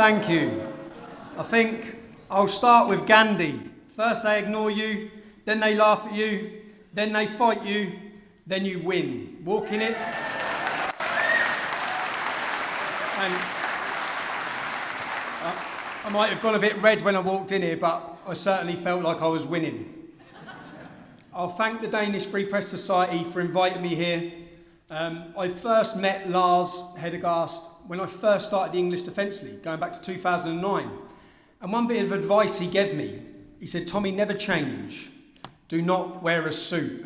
Thank you. I think I'll start with Gandhi. First they ignore you, then they laugh at you, then they fight you, then you win. Walk in it. And I might have gone a bit red when I walked in here, but I certainly felt like I was winning. I'll thank the Danish Free Press Society for inviting me here. I first met Lars Hedegaard when I first started the English Defence League, going back to 2009. And one bit of advice he gave me, he said, "Tommy, never change. Do not wear a suit."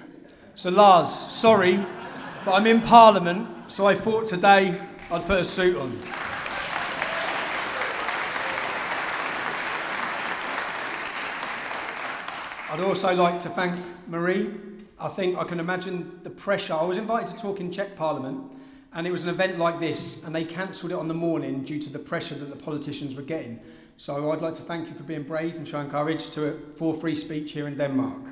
So Lars, sorry, but I'm in Parliament, so I thought today I'd put a suit on. I'd also like to thank Marie. I think I can imagine the pressure. I was invited to talk in Czech Parliament, and it was an event like this, and they cancelled it on the morning due to the pressure that the politicians were getting. So I'd like to thank you for being brave and showing courage for free speech here in Denmark.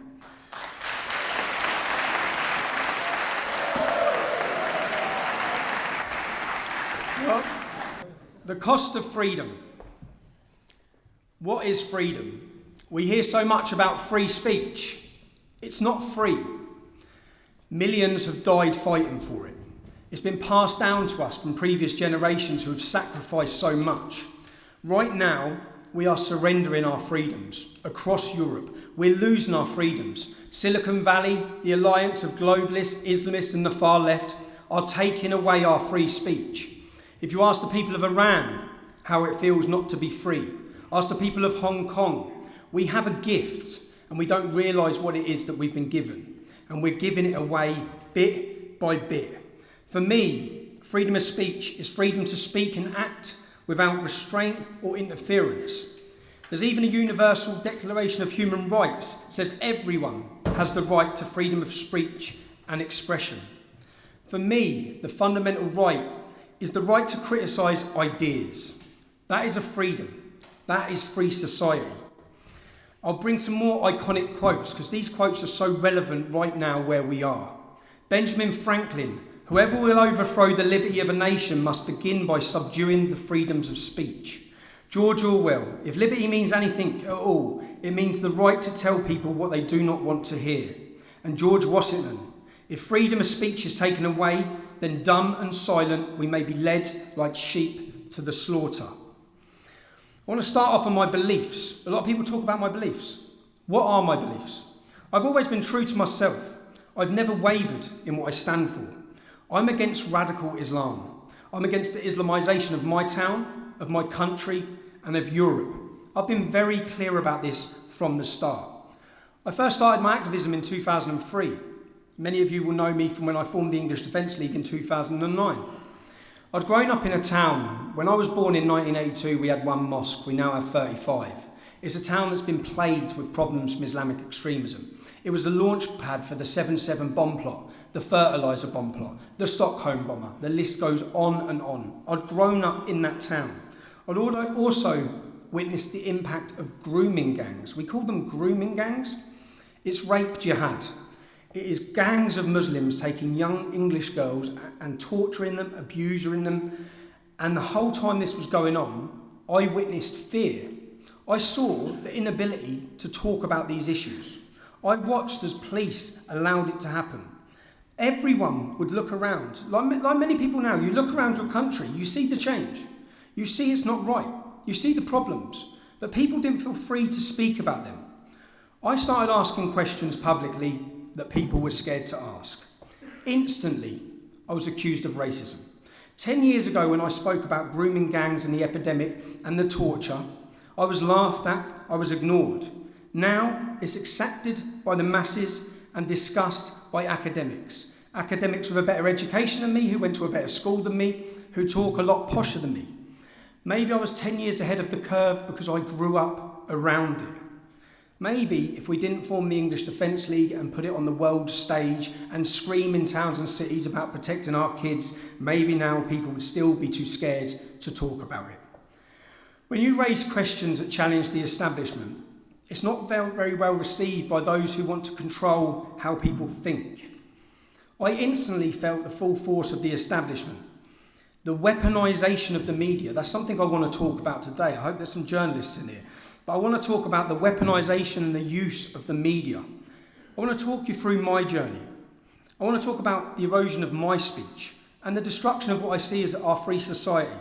Well, the cost of freedom. What is freedom? We hear so much about free speech. It's not free. Millions have died fighting for it. It's been passed down to us from previous generations who have sacrificed so much. Right now, we are surrendering our freedoms across Europe. We're losing our freedoms. Silicon Valley, the alliance of globalists, Islamists and the far left are taking away our free speech. If you ask the people of Iran how it feels not to be free, ask the people of Hong Kong, we have a gift and we don't realise what it is that we've been given. And we're giving it away bit by bit. For me, freedom of speech is freedom to speak and act without restraint or interference. There's even a Universal Declaration of Human Rights that says everyone has the right to freedom of speech and expression. For me, the fundamental right is the right to criticise ideas. That is a freedom. That is free society. I'll bring some more iconic quotes because these quotes are so relevant right now where we are. Benjamin Franklin, "Whoever will overthrow the liberty of a nation must begin by subduing the freedoms of speech." George Orwell, "If liberty means anything at all, it means the right to tell people what they do not want to hear." And George Washington, "If freedom of speech is taken away, then dumb and silent we may be led like sheep to the slaughter." I want to start off on my beliefs. A lot of people talk about my beliefs. What are my beliefs? I've always been true to myself. I've never wavered in what I stand for. I'm against radical Islam. I'm against the Islamisation of my town, of my country, and of Europe. I've been very clear about this from the start. I first started my activism in 2003. Many of you will know me from when I formed the English Defence League in 2009. I'd grown up in a town. When I was born in 1982, we had one mosque. We now have 35. It's a town that's been plagued with problems from Islamic extremism. It was the launch pad for the 7/7 bomb plot, the fertiliser bomb plot, the Stockholm bomber. The list goes on and on. I'd grown up in that town. I'd also witnessed the impact of grooming gangs. We call them grooming gangs. It's rape jihad. It is gangs of Muslims taking young English girls and torturing them, abusing them. And the whole time this was going on, I witnessed fear. I saw the inability to talk about these issues. I watched as police allowed it to happen. Everyone would look around. Like many people now, you look around your country, you see the change. You see it's not right. You see the problems. But people didn't feel free to speak about them. I started asking questions publicly that people were scared to ask. Instantly, I was accused of racism. 10 years ago, when I spoke about grooming gangs and the epidemic and the torture, I was laughed at, I was ignored. Now, it's accepted by the masses and discussed by academics. Academics with a better education than me, who went to a better school than me, who talk a lot posher than me. Maybe I was 10 years ahead of the curve because I grew up around it. Maybe if we didn't form the English Defence League and put it on the world stage and scream in towns and cities about protecting our kids, maybe now people would still be too scared to talk about it. When you raise questions that challenge the establishment, it's not very well received by those who want to control how people think. I instantly felt the full force of the establishment. The weaponisation of the media, that's something I want to talk about today. I hope there's some journalists in here. But I want to talk about the weaponisation and the use of the media. I want to talk you through my journey. I want to talk about the erosion of my speech and the destruction of what I see as our free society.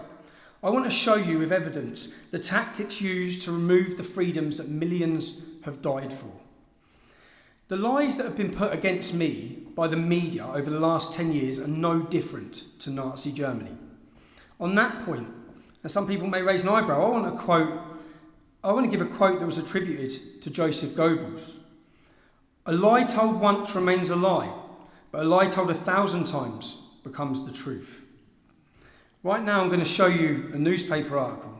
I want to show you with evidence the tactics used to remove the freedoms that millions have died for. The lies that have been put against me by the media over the last 10 years are no different to Nazi Germany. On that point, and some people may raise an eyebrow, I want to give a quote that was attributed to Joseph Goebbels. A lie told once remains a lie, but a lie told 1,000 times becomes the truth. Right now I'm going to show you a newspaper article.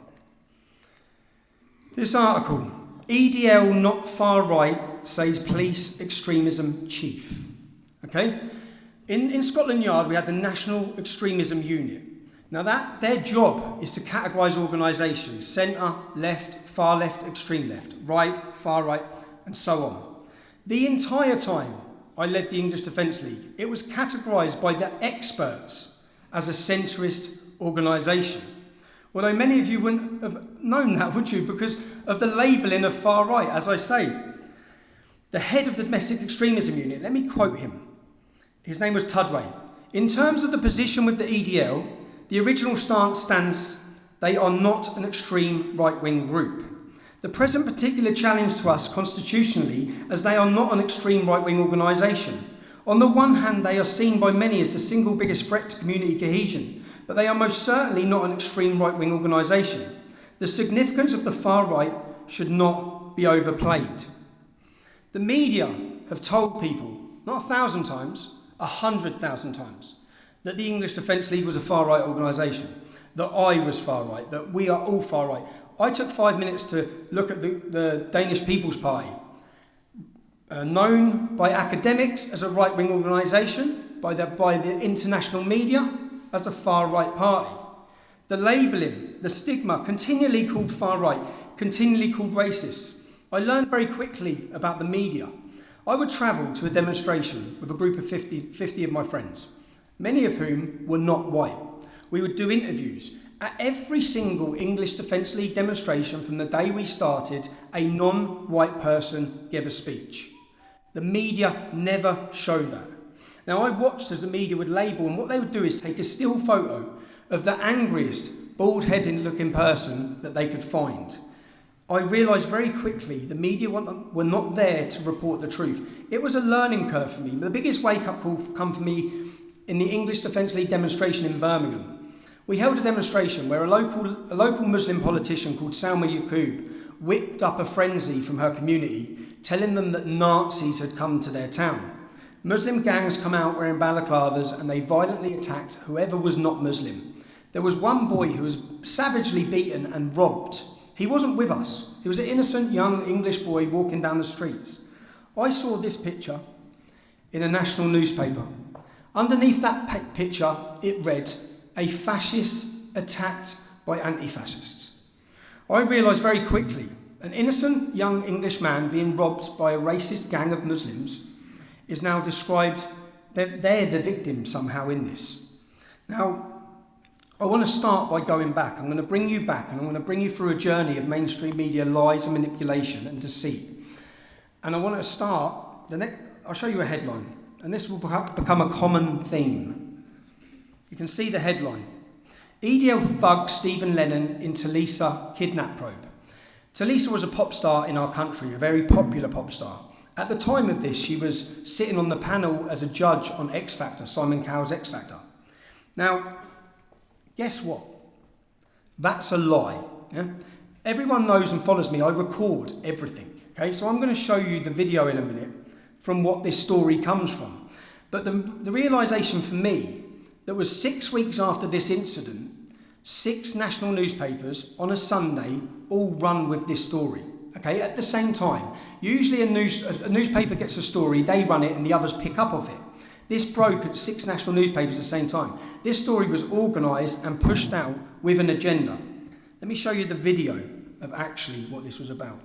This article, EDL not far right, says police extremism chief. Okay? In Scotland Yard we had the National Extremism Unit. Now their job is to categorise organisations, centre, left, far left, extreme left, right, far right, and so on. The entire time I led the English Defence League, it was categorised by the experts as a centrist organisation. Although many of you wouldn't have known that, would you? Because of the labelling of far right, as I say. The head of the Domestic Extremism Unit, let me quote him. His name was Tudway. In terms of the position with the EDL, the original stance stands they are not an extreme right-wing group. The present particular challenge to us constitutionally, as they are not an extreme right-wing organisation. On the one hand, they are seen by many as the single biggest threat to community cohesion, but they are most certainly not an extreme right-wing organisation. The significance of the far right should not be overplayed. The media have told people, not 1,000 times, 100,000 times, that the English Defence League was a far right organisation, that I was far right, that we are all far right. I took 5 minutes to look at the Danish People's Party, known by academics as a right-wing organisation, by the international media as a far-right party. The labelling, the stigma, continually called far-right, continually called racist. I learned very quickly about the media. I would travel to a demonstration with a group of 50 of my friends, many of whom were not white. We would do interviews. At every single English Defence League demonstration from the day we started, a non-white person gave a speech. The media never showed that. Now I watched as the media would label, and what they would do is take a still photo of the angriest, bald-headed looking person that they could find. I realised very quickly the media were not there to report the truth. It was a learning curve for me. The biggest wake-up call come for me in the English Defence League demonstration in Birmingham. We held a demonstration where a local Muslim politician called Salma Yaqub whipped up a frenzy from her community, telling them that Nazis had come to their town. Muslim gangs come out wearing balaclavas and they violently attacked whoever was not Muslim. There was one boy who was savagely beaten and robbed. He wasn't with us. He was an innocent young English boy walking down the streets. I saw this picture in a national newspaper. Underneath that picture, it read, "A fascist attacked by anti-fascists." I realised very quickly, an innocent young English man being robbed by a racist gang of Muslims is now described, they're the victim somehow in this. Now, I want to start by going back. I'm going to bring you back and I'm going to bring you through a journey of mainstream media lies and manipulation and deceit. And I want to start, I'll show you a headline, and this will become a common theme. You can see the headline. EDL thug Stephen Lennon in Tulisa kidnap probe. Tulisa was a pop star in our country, a very popular pop star. At the time of this, she was sitting on the panel as a judge on X Factor, Simon Cowell's X Factor. Now, guess what? That's a lie. Yeah? Everyone knows and follows me. I record everything. Okay, so I'm going to show you the video in a minute from what this story comes from. But the realisation for me, that was 6 weeks after this incident, 6 national newspapers on a Sunday all run with this story. Okay, at the same time. Usually a newspaper gets a story, they run it and the others pick up of it. This broke at 6 national newspapers at the same time. This story was organised and pushed out with an agenda. Let me show you the video of actually what this was about.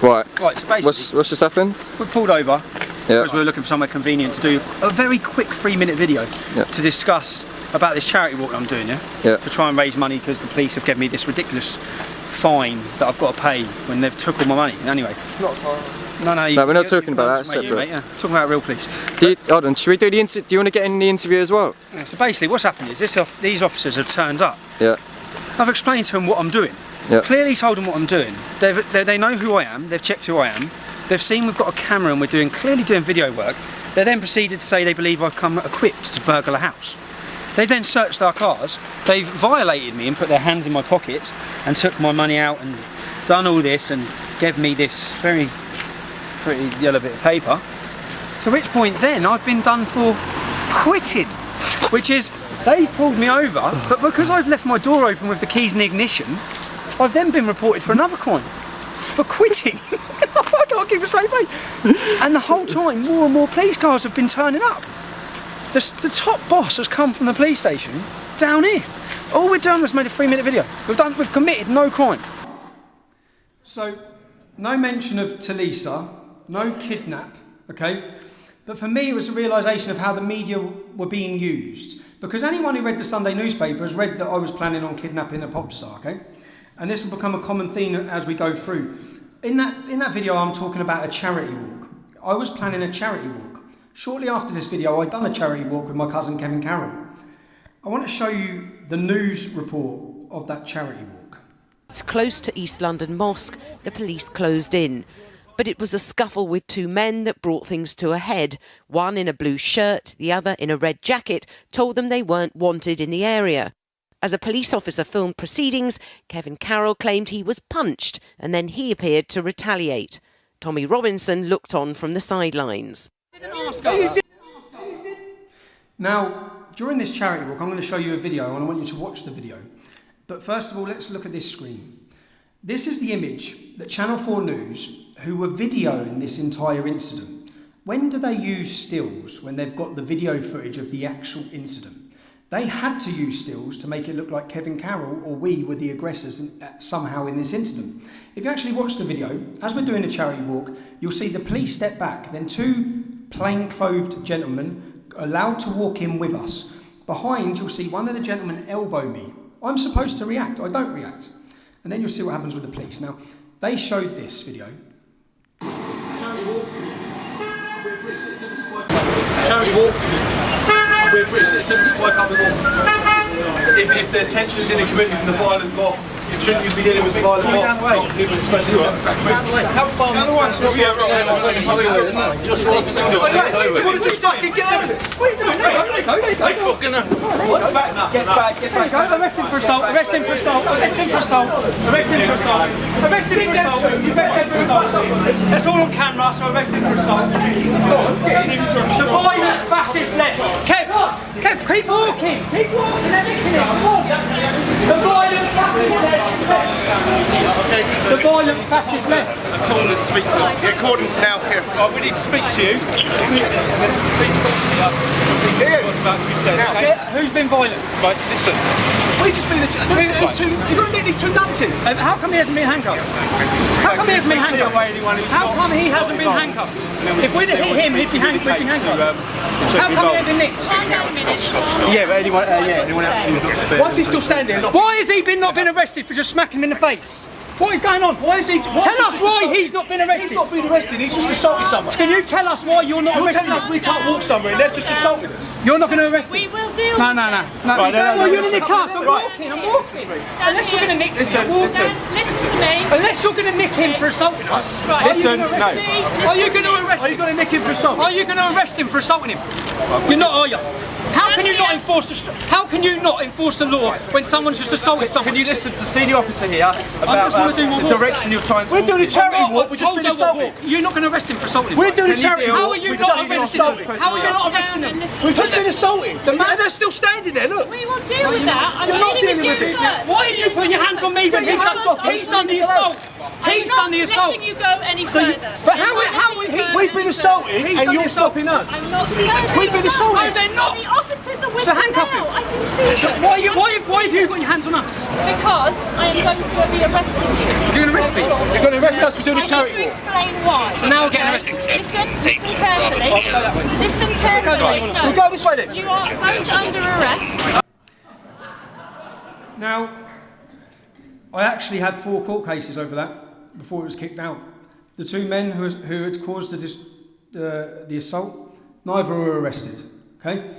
Right, so basically, what's just happened? We pulled over because we were looking for somewhere convenient to do a very quick 3-minute video to discuss about this charity walk I'm doing, Yeah. to try and raise money because the police have given me this ridiculous fine that I've got to pay when they've took all my money. Anyway. Not fine. No, we're not talking about that. Separate. Mate, yeah. Talking about real police. Hold on. Should we do the do you want to get in the interview as well? Yeah, so basically, what's happened is these officers have turned up. Yeah. I've explained to them what I'm doing. Yeah. Clearly told them what I'm doing. They know who I am. They've checked who I am. They've seen we've got a camera and we're clearly doing video work. They then proceeded to say they believe I've come equipped to burgle a house. They then searched our cars. They've violated me and put their hands in my pockets and took my money out and done all this and gave me this very pretty yellow bit of paper. To which point then I've been done for quitting, which is they've pulled me over, but because I've left my door open with the keys in the ignition, I've then been reported for another crime, for quitting. I can't keep a straight face. And the whole time, more and more police cars have been turning up. The top boss has come from the police station down here. All we've done was made a 3-minute video. We've committed no crime. So, no mention of Talisa, no kidnap, okay? But for me, it was a realisation of how the media were being used. Because anyone who read the Sunday newspaper has read that I was planning on kidnapping a pop star, okay? And this will become a common theme as we go through. In that video, I'm talking about a charity walk. I was planning a charity walk. Shortly after this video, I'd done a charity walk with my cousin Kevin Carroll. I want to show you the news report of that charity walk. It's close to East London Mosque. The police closed in. But it was a scuffle with 2 men that brought things to a head. One in a blue shirt, the other in a red jacket, told them they weren't wanted in the area. As a police officer filmed proceedings, Kevin Carroll claimed he was punched and then he appeared to retaliate. Tommy Robinson looked on from the sidelines. Now, during this charity walk, I'm going to show you a video and I want you to watch the video. But first of all, let's look at this screen. This is the image that Channel 4 News, who were videoing this entire incident. When do they use stills when they've got the video footage of the actual incident? They had to use stills to make it look like Kevin Carroll or we were the aggressors somehow in this incident. If you actually watch the video, as we're doing a charity walk, you'll see the police step back, then 2 plain-clothed gentlemen allowed to walk in with us. Behind, you'll see one of the gentlemen elbow me. I'm supposed to react, I don't react. And then you'll see what happens with the police. Now, they showed this video. Charity walk. We're British citizens, why can't we walk? If there's tensions in the community from the violent mob, shouldn't you be dealing with the violent mob? Not people expressing it. How far? Do you want to just fucking get out of it? What are you doing? Get back. Arrest him for assault. Arrest him for assault. That's all on camera, so arrest him for assault. The violent fascist left. Kev, keep walking. Keep walking. They're nicking it. Come on. The violent fascist left. The violent fascist left. Gordon speaks to you. Yeah, Gordon, now here. We need to speak to you. What's about to be said. Who's been violent? Right, listen. We just been you've got to get these 2 numpties. How come he hasn't been handcuffed? How come he hasn't been handcuffed? How come he hasn't been handcuffed? If we'd have hit him, he'd be handcuffed. How come he hasn't been nicked? Yeah, but anyone else who's not spared. Why is he still standing there? Why has he not been arrested for just smacking him in the face? What is going on? Why is he? Tell us why he's not been arrested. He's not been arrested. He's just assaulted someone. Can you tell us why you're not arrested? You're telling us we can't walk somewhere and they've just assaulted us. You're not going to arrest him. We will deal. No. Well, you're in the car. I'm walking. Unless you're going to nick him. Listen to me. Unless you're going to nick him for assaulting us. Right. Are you going to arrest him? Are you going to arrest him? Are you going to nick him for assault? Are you going to arrest him for assaulting him? You're not, are you? How can you not enforce the law when someone's just assaulted someone? Can you listen to the senior officer here about the direction you're trying to... We're doing a charity walk, we're just been assaulted. You're not going to arrest him for assaulting him. We're doing a charity walk. How are you not arresting him? How are you not arresting him? We've just been assaulted. And they're still standing there, look. We will deal with that. I'm You're not dealing dealing with with you it. first. Why are you putting your hands on me when he's done the assault? He's done the assault. I'm not letting you go any further. But how we've been assaulted and you're stopping us. I'm not. We've been assaulted. No, they're not. The officers are with So me handcuff him. now. I can see So it. why have you got your hands on us? Because I am going to be arresting you. You're going to arrest me? going to arrest us for doing a I charity need to walk. explain why. So now we're getting arrested. Listen carefully. Listen carefully. We'll go this way then. You are both under arrest. Now, I actually had 4 court cases over that before it was kicked out. The 2 men who had caused the assault, neither were arrested. Okay.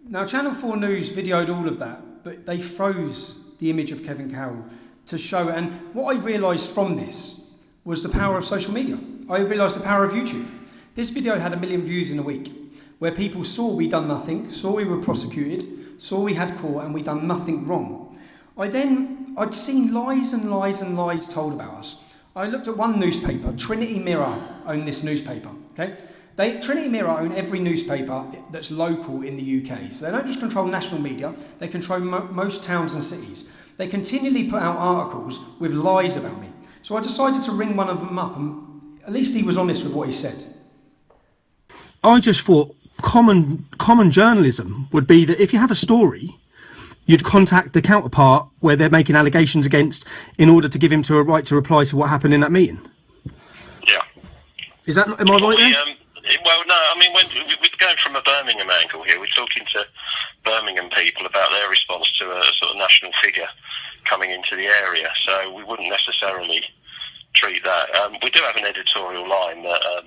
Now, Channel 4 News videoed all of that, but they froze the image of Kevin Carroll to show. And what I realised from this was the power of social media. I realised the power of YouTube. This video had 1 million views in a week, where people saw we'd done nothing, saw we were prosecuted, saw we had court, and we'd done nothing wrong. I'd seen lies and lies and lies told about us. I looked at one newspaper. Trinity Mirror owned this newspaper. Okay. Trinity Mirror own every newspaper that's local in the UK. So they don't just control national media, they control most towns and cities. They continually put out articles with lies about me. So I decided to ring one of them up, and at least he was honest with what he said. I just thought common journalism would be that if you have a story, you'd contact the counterpart where they're making allegations against in order to give him a right to reply to what happened in that meeting. Yeah. Am I right there? Well, no, I mean, we're going from a Birmingham angle here. We're talking to Birmingham people about their response to a sort of national figure coming into the area, so we wouldn't necessarily treat that. We do have an editorial line that,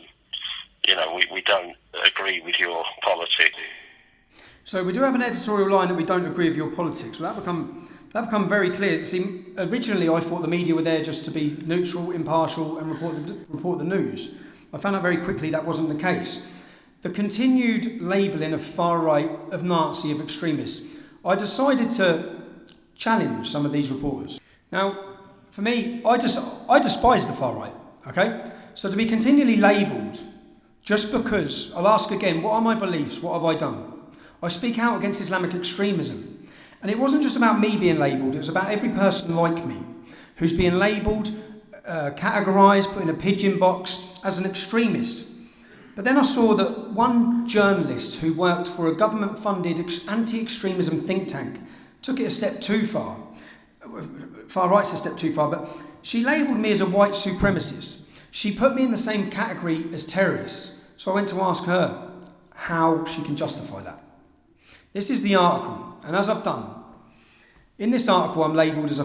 we don't agree with your politics. So we do have an editorial line that we don't agree with your politics. Well, that become very clear. See, originally I thought the media were there just to be neutral, impartial, and report the news. I found out very quickly that wasn't the case. The continued labelling of far right, of Nazi, of extremists, I decided to challenge some of these reporters. Now, for me, I despise the far right, okay? So to be continually labelled, just because, I'll ask again, what are my beliefs? What have I done? I speak out against Islamic extremism. And it wasn't just about me being labelled, it was about every person like me who's being labelled, categorised, put in a pigeon box as an extremist. But then I saw that one journalist who worked for a government-funded anti-extremism think tank took it a step too far. Far right's a step too far, but she labelled me as a white supremacist. She put me in the same category as terrorists. So I went to ask her how she can justify that. This is the article, and as I've done, in this article I'm labelled as a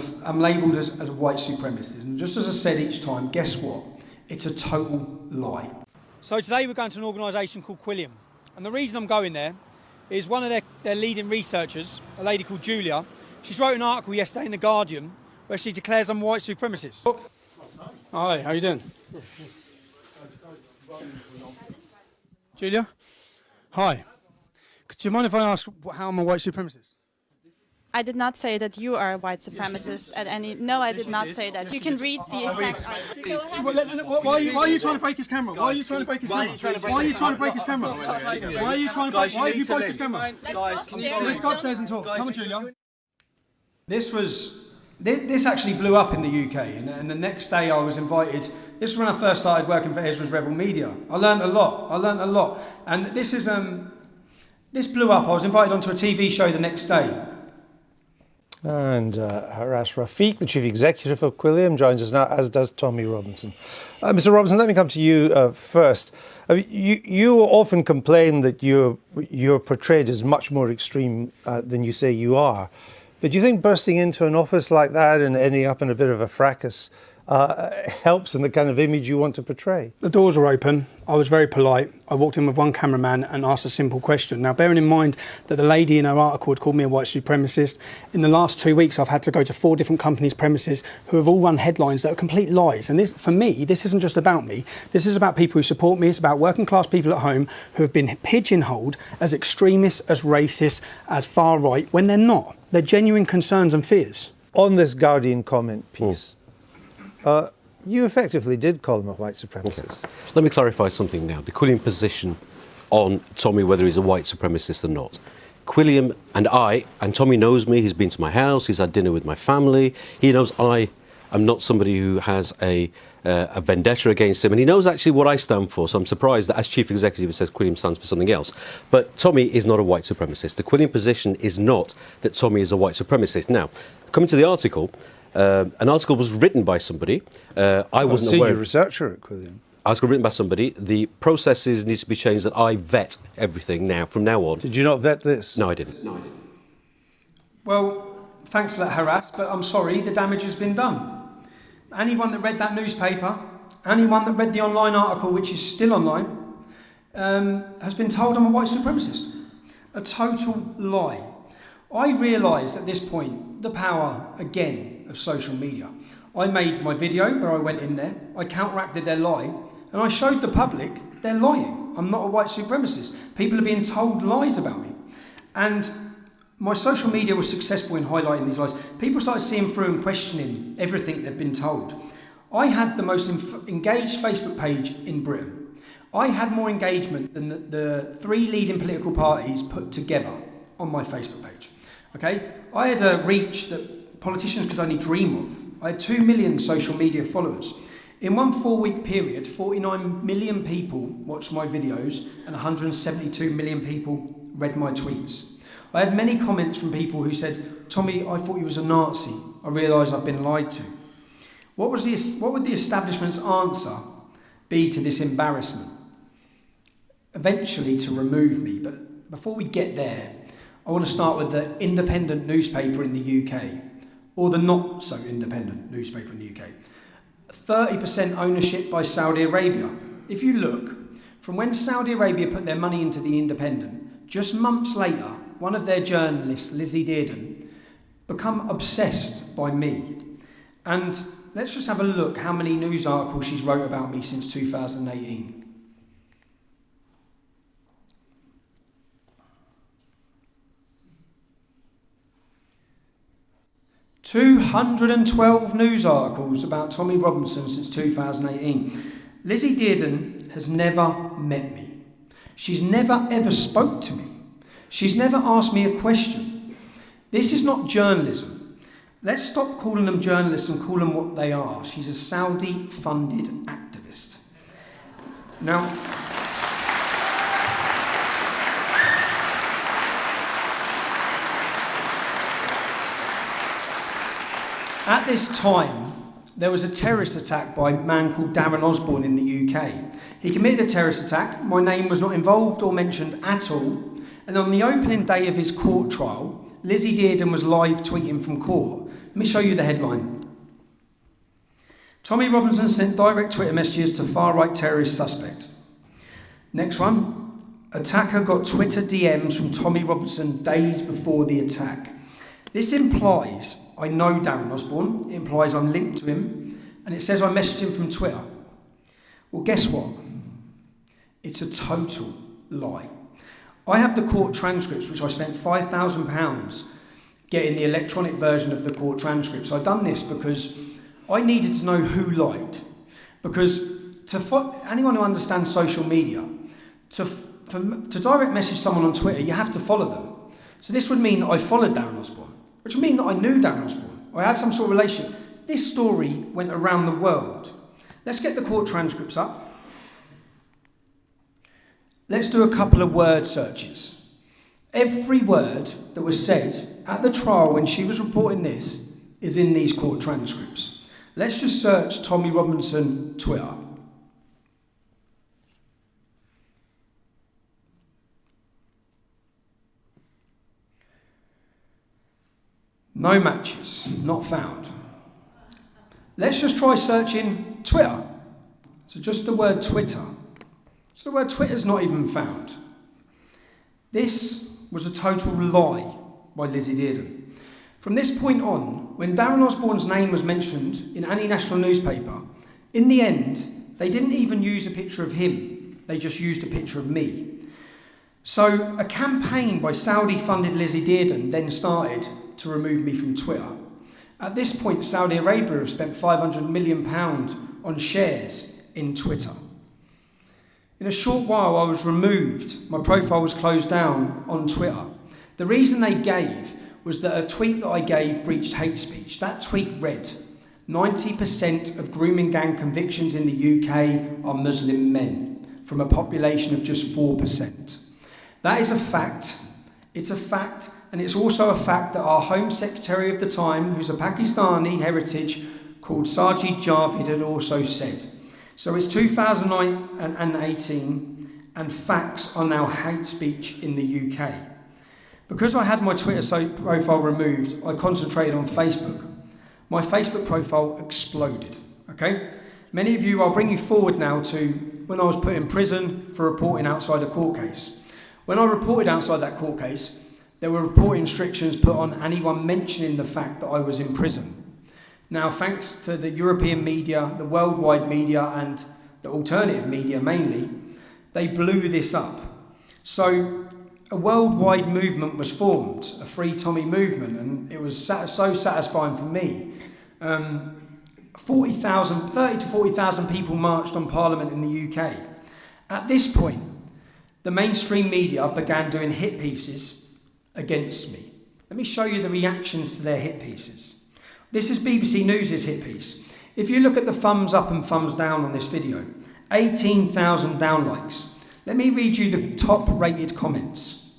white supremacist, and just as I said each time, guess what? It's a total lie. So today we're going to an organisation called Quilliam, and the reason I'm going there is one of their leading researchers, a lady called Julia. She's wrote an article yesterday in The Guardian where she declares I'm a white supremacist. Hi, how you doing? Julia? Hi. Do you mind if I ask how I'm a white supremacist? I did not say that you are a white supremacist at any... No, I did not say that. You can read the exact article. Why are you trying to break his camera? Why are you trying to break his camera? Why are you trying to break his camera? Why are you trying to break... Why have you broke his camera? Let's go upstairs and talk. Come on, Julia. This actually blew up in the UK, and the next day I was invited. This was when I first started working for Ezra's Rebel Media. I learned a lot. And this blew up. I was invited onto a TV show the next day. And Harass Rafiq, the Chief Executive of Quilliam, joins us now, as does Tommy Robinson. Mr. Robinson, let me come to you first. You often complain that you're portrayed as much more extreme than you say you are. But do you think bursting into an office like that and ending up in a bit of a fracas helps in the kind of image you want to portray? The doors were open. I was very polite. I walked in with one cameraman and asked a simple question. Now, bearing in mind that the lady in her article had called me a white supremacist, in the last 2 weeks I've had to go to 4 different companies' premises who have all run headlines that are complete lies. And this, for me, this isn't just about me. This is about people who support me. It's about working class people at home who have been pigeonholed as extremists, as racist, as far right, when they're not. They're genuine concerns and fears. On this Guardian comment piece, you effectively did call him a white supremacist. Okay. Let me clarify something now. The Quilliam position on Tommy, whether he's a white supremacist or not. Quilliam and Tommy knows me, he's been to my house, he's had dinner with my family, he knows I am not somebody who has a vendetta against him, and he knows actually what I stand for, so I'm surprised that as Chief Executive it says Quilliam stands for something else. But Tommy is not a white supremacist. The Quilliam position is not that Tommy is a white supremacist. Now, coming to the article, An article was written by somebody. I wasn't aware. Senior researcher at Quilliam. Article written by somebody. The processes need to be changed that I vet everything now, from now on. Did you not vet this? No, I didn't. Well, thanks for that, Harass, but I'm sorry, the damage has been done. Anyone that read that newspaper, anyone that read the online article, which is still online, has been told I'm a white supremacist. A total lie. I realised at this point the power, again, of social media. I made my video where I went in there, I counteracted their lie, and I showed the public they're lying. I'm not a white supremacist. People are being told lies about me. And my social media was successful in highlighting these lies. People started seeing through and questioning everything they've been told. I had the most engaged Facebook page in Britain. I had more engagement than the 3 leading political parties put together on my Facebook page. Okay? I had a reach that politicians could only dream of. I had 2 million social media followers. In one 4-week period, 49 million people watched my videos and 172 million people read my tweets. I had many comments from people who said, Tommy, I thought you was a Nazi. I realised I've been lied to. What would the establishment's answer be to this embarrassment? Eventually to remove me, but before we get there, I want to start with the independent newspaper in the UK, or the not so independent newspaper in the UK. 30% ownership by Saudi Arabia. If you look, from when Saudi Arabia put their money into the Independent, just months later, one of their journalists, Lizzie Dearden, become obsessed by me. And let's just have a look how many news articles she's wrote about me since 2018. "212 news articles about Tommy Robinson since 2018. Lizzie Dearden has never met me. She's never ever spoke to me. She's never asked me a question. This is not journalism. Let's stop calling them journalists and call them what they are. She's a Saudi-funded activist." Now, at this time, there was a terrorist attack by a man called Darren Osborne in the UK. He committed a terrorist attack. My name was not involved or mentioned at all. And on the opening day of his court trial, Lizzie Dearden was live tweeting from court. Let me show you the headline. "Tommy Robinson sent direct Twitter messages to far-right terrorist suspect." Next one. "Attacker got Twitter DMs from Tommy Robinson days before the attack." This implies I know Darren Osborne, it implies I'm linked to him, and it says I messaged him from Twitter. Well, guess what? It's a total lie. I have the court transcripts, which I spent £5,000 getting the electronic version of the court transcripts. I've done this because I needed to know who lied. Because anyone who understands social media, to direct message someone on Twitter, you have to follow them. So this would mean that I followed Darren Osborne, which would mean that I knew Darren Osborne, or I had some sort of relation. This story went around the world. Let's get the court transcripts up. Let's do a couple of word searches. Every word that was said at the trial when she was reporting this is in these court transcripts. Let's just search Tommy Robinson Twitter. No matches, not found. Let's just try searching Twitter. So just the word Twitter. So the word Twitter's not even found. This was a total lie by Lizzie Dearden. From this point on, when Darren Osborne's name was mentioned in any national newspaper, in the end, they didn't even use a picture of him. They just used a picture of me. So a campaign by Saudi-funded Lizzie Dearden then started to remove me from Twitter. At this point, Saudi Arabia have spent £500 million on shares in Twitter. In a short while, I was removed. My profile was closed down on Twitter. The reason they gave was that a tweet that I gave breached hate speech. That tweet read, 90% of grooming gang convictions in the UK are Muslim men, from a population of just 4%. That is a fact. It's a fact, and it's also a fact that our Home Secretary of the time, who's a Pakistani heritage, called Sajid Javid, had also said. So it's 2018, and facts are now hate speech in the UK. Because I had my Twitter profile removed, I concentrated on Facebook. My Facebook profile exploded, okay? Many of you, I'll bring you forward now to when I was put in prison for reporting outside a court case. When I reported outside that court case, there were reporting restrictions put on anyone mentioning the fact that I was in prison. Now, thanks to the European media, the worldwide media, and the alternative media mainly, they blew this up. So a worldwide movement was formed, a Free Tommy movement, and it was so satisfying for me. 30 to 40,000 people marched on Parliament in the UK. At this point, the mainstream media began doing hit pieces against me. Let me show you the reactions to their hit pieces. This is BBC News' hit piece. If you look at the thumbs up and thumbs down on this video, 18,000 downlikes. Let me read you the top rated comments.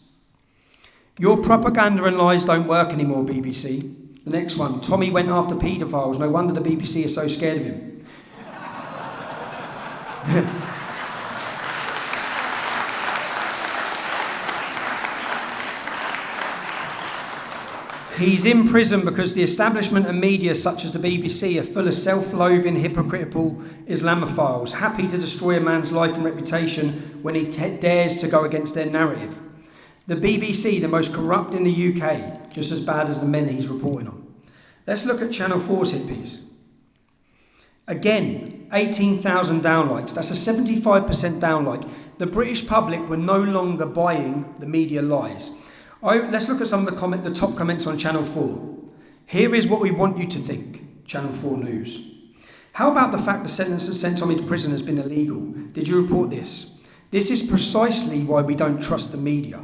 Your propaganda and lies don't work anymore, BBC. The next one, Tommy went after paedophiles. No wonder the BBC is so scared of him. He's in prison because the establishment and media such as the BBC are full of self-loathing, hypocritical Islamophiles, happy to destroy a man's life and reputation when he dares to go against their narrative. The BBC, the most corrupt in the UK, just as bad as the men he's reporting on. Let's look at Channel 4's hit piece. Again, 18,000 downlikes. That's a 75% downlike. The British public were no longer buying the media lies. Let's look at some of the top comments on Channel 4. Here is what we want you to think, Channel 4 News. How about the fact the sentence that sent Tommy to prison has been illegal? Did you report this? This is precisely why we don't trust the media.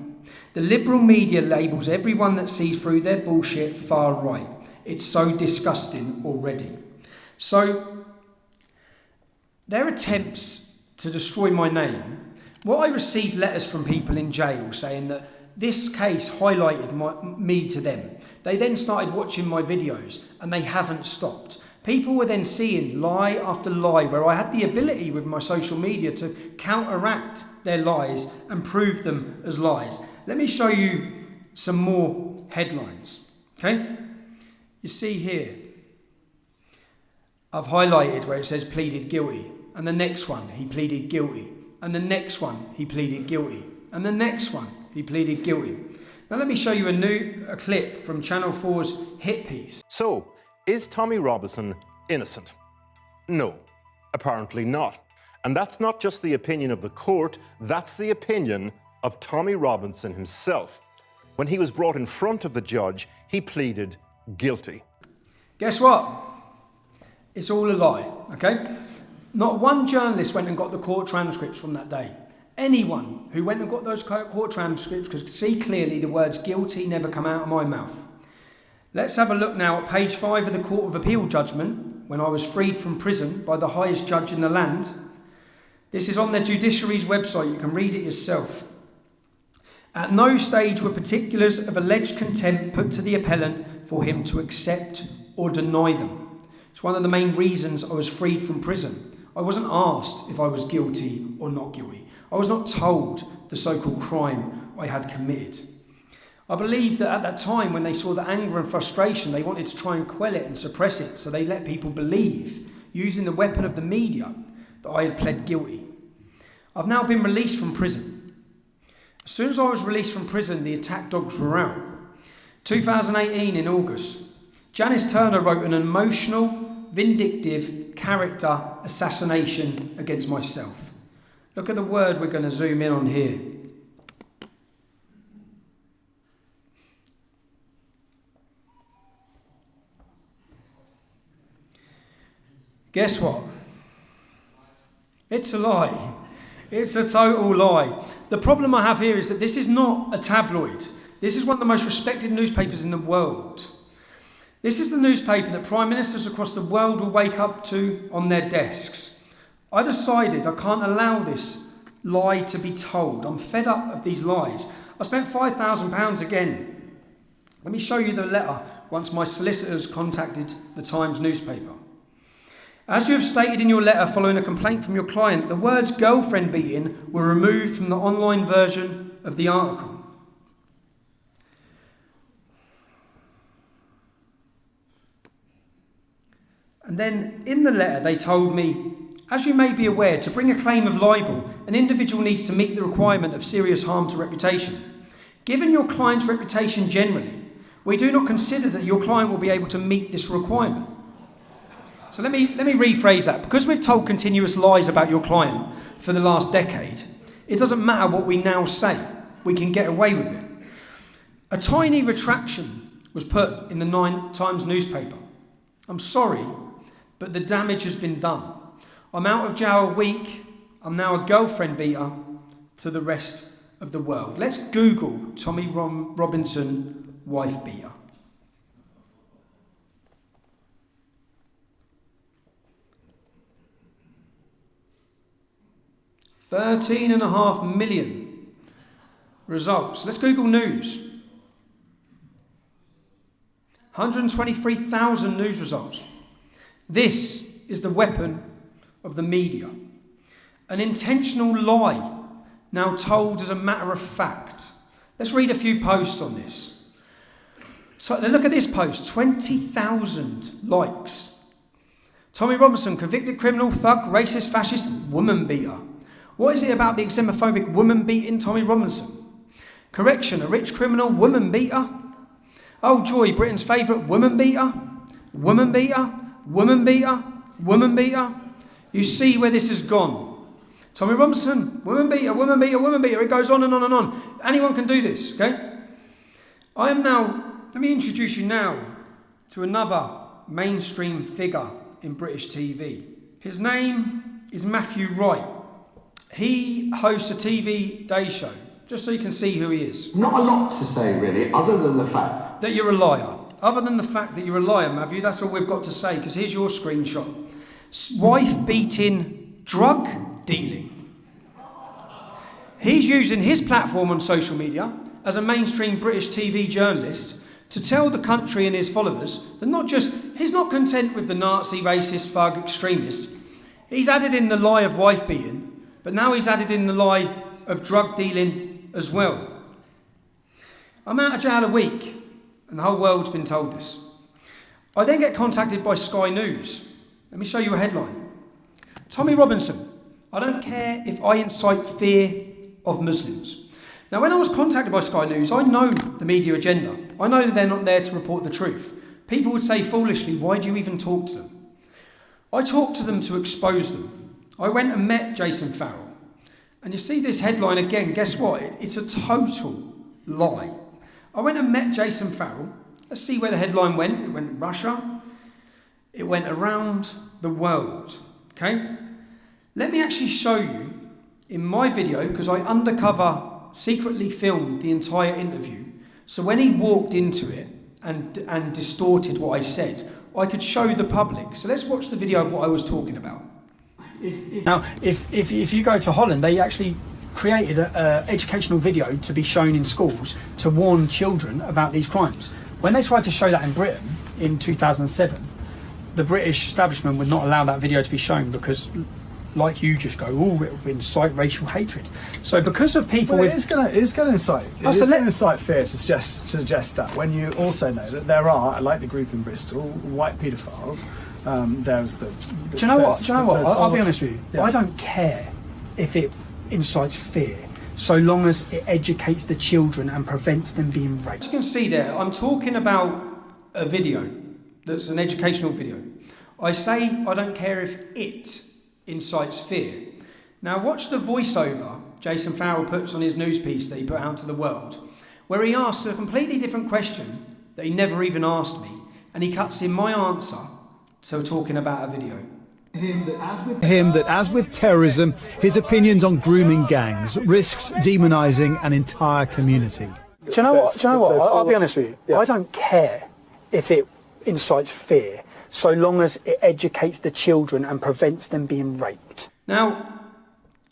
The liberal media labels everyone that sees through their bullshit far right. It's so disgusting already. So, their attempts to destroy my name, I received letters from people in jail saying that this case highlighted me to them. They then started watching my videos and they haven't stopped. People were then seeing lie after lie where I had the ability with my social media to counteract their lies and prove them as lies. Let me show you some more headlines, okay? You see here, I've highlighted where it says pleaded guilty, and the next one, he pleaded guilty, and the next one, he pleaded guilty, and the next one, he pleaded guilty. Now let me show you a clip from Channel 4's hit piece. So, is Tommy Robinson innocent? No, apparently not. And that's not just the opinion of the court, that's the opinion of Tommy Robinson himself. When he was brought in front of the judge, he pleaded guilty. Guess what? It's all a lie, okay? Not one journalist went and got the court transcripts from that day. Anyone who went and got those court transcripts could see clearly the words guilty never come out of my mouth. Let's have a look now at page 5 of the Court of Appeal judgment when I was freed from prison by the highest judge in the land. This is on the judiciary's website, you can read it yourself. At no stage were particulars of alleged contempt put to the appellant for him to accept or deny them. It's one of the main reasons I was freed from prison. I wasn't asked if I was guilty or not guilty. I was not told the so-called crime I had committed. I believe that at that time, when they saw the anger and frustration, they wanted to try and quell it and suppress it, so they let people believe, using the weapon of the media, that I had pled guilty. I've now been released from prison. As soon as I was released from prison, the attack dogs were out. 2018 in August, Janice Turner wrote an emotional, vindictive character assassination against myself. Look at the word we're going to zoom in on here. Guess what? It's a lie. It's a total lie. The problem I have here is that this is not a tabloid. This is one of the most respected newspapers in the world. This is the newspaper that prime ministers across the world will wake up to on their desks. I decided I can't allow this lie to be told. I'm fed up of these lies. I spent £5,000 again. Let me show you the letter once my solicitors contacted the Times newspaper. As you have stated in your letter following a complaint from your client, the words girlfriend beating were removed from the online version of the article. And then in the letter they told me, as you may be aware, to bring a claim of libel, an individual needs to meet the requirement of serious harm to reputation. Given your client's reputation generally, we do not consider that your client will be able to meet this requirement. So let me rephrase that. Because we've told continuous lies about your client for the last decade, it doesn't matter what we now say. We can get away with it. A tiny retraction was put in the Times newspaper. I'm sorry, but the damage has been done. I'm out of jail a week. I'm now a girlfriend beater to the rest of the world. Let's Google Tommy Robinson wife beater. $13.5 million results. Let's Google news. 123,000 news results. This is the weapon of the media. An intentional lie, now told as a matter of fact. Let's read a few posts on this. So look at this post, 20,000 likes. Tommy Robinson, convicted criminal, thug, racist, fascist, woman beater. What is it about the xenophobic woman beating Tommy Robinson? Correction, a rich criminal, woman beater. Oh joy, Britain's favourite woman beater. Woman beater, woman beater, woman beater. You see where this has gone. Tommy Robinson, woman beater, woman beater, woman beater. It goes on and on and on. Anyone can do this, okay? Let me introduce you now to another mainstream figure in British TV. His name is Matthew Wright. He hosts a TV day show, just so you can see who he is. Not a lot to say, really, other than the fact that you're a liar. Other than the fact that you're a liar, Matthew, that's all we've got to say, because here's your screenshot. Wife beating, drug dealing. He's using his platform on social media as a mainstream British TV journalist to tell the country and his followers that he's not content with the Nazi, racist, thug, extremist. He's added in the lie of wife beating, but now he's added in the lie of drug dealing as well. I'm out of jail a week, and the whole world's been told this. I then get contacted by Sky News. Let me show you a headline. Tommy Robinson, I don't care if I incite fear of Muslims. Now, when I was contacted by Sky News, I know the media agenda. I know that they're not there to report the truth. People would say foolishly, why do you even talk to them? I talked to them to expose them. I went and met Jason Farrell. And you see this headline again, guess what? It's a total lie. I went and met Jason Farrell. Let's see where the headline went. It went Russia. It went around the world. Okay? Let me actually show you in my video, because I undercover secretly filmed the entire interview. So when he walked into it and distorted what I said, I could show the public. So let's watch the video of what I was talking about. Now, if you go to Holland, they actually created an educational video to be shown in schools to warn children about these crimes. When they tried to show that in Britain in 2007, the British establishment would not allow that video to be shown because, like you just go, it will incite racial hatred. So because of people It's going to incite fear to suggest that, when you also know that there are, like the group in Bristol, white paedophiles. There's the. Do you know what? I'll be honest with you. Yeah. I don't care if it incites fear, so long as it educates the children and prevents them being raped. As you can see there, I'm talking about a video that's an educational video. I say I don't care if it incites fear. Now watch the voiceover Jason Farrell puts on his news piece that he put out to the world, where he asks a completely different question that he never even asked me, and he cuts in my answer. So talking about a video. Him that, as with terrorism, his opinions on grooming gangs risked demonising an entire community. Do you know what? I'll be honest with you. Yeah. I don't care if it incites fear, so long as it educates the children and prevents them being raped. Now,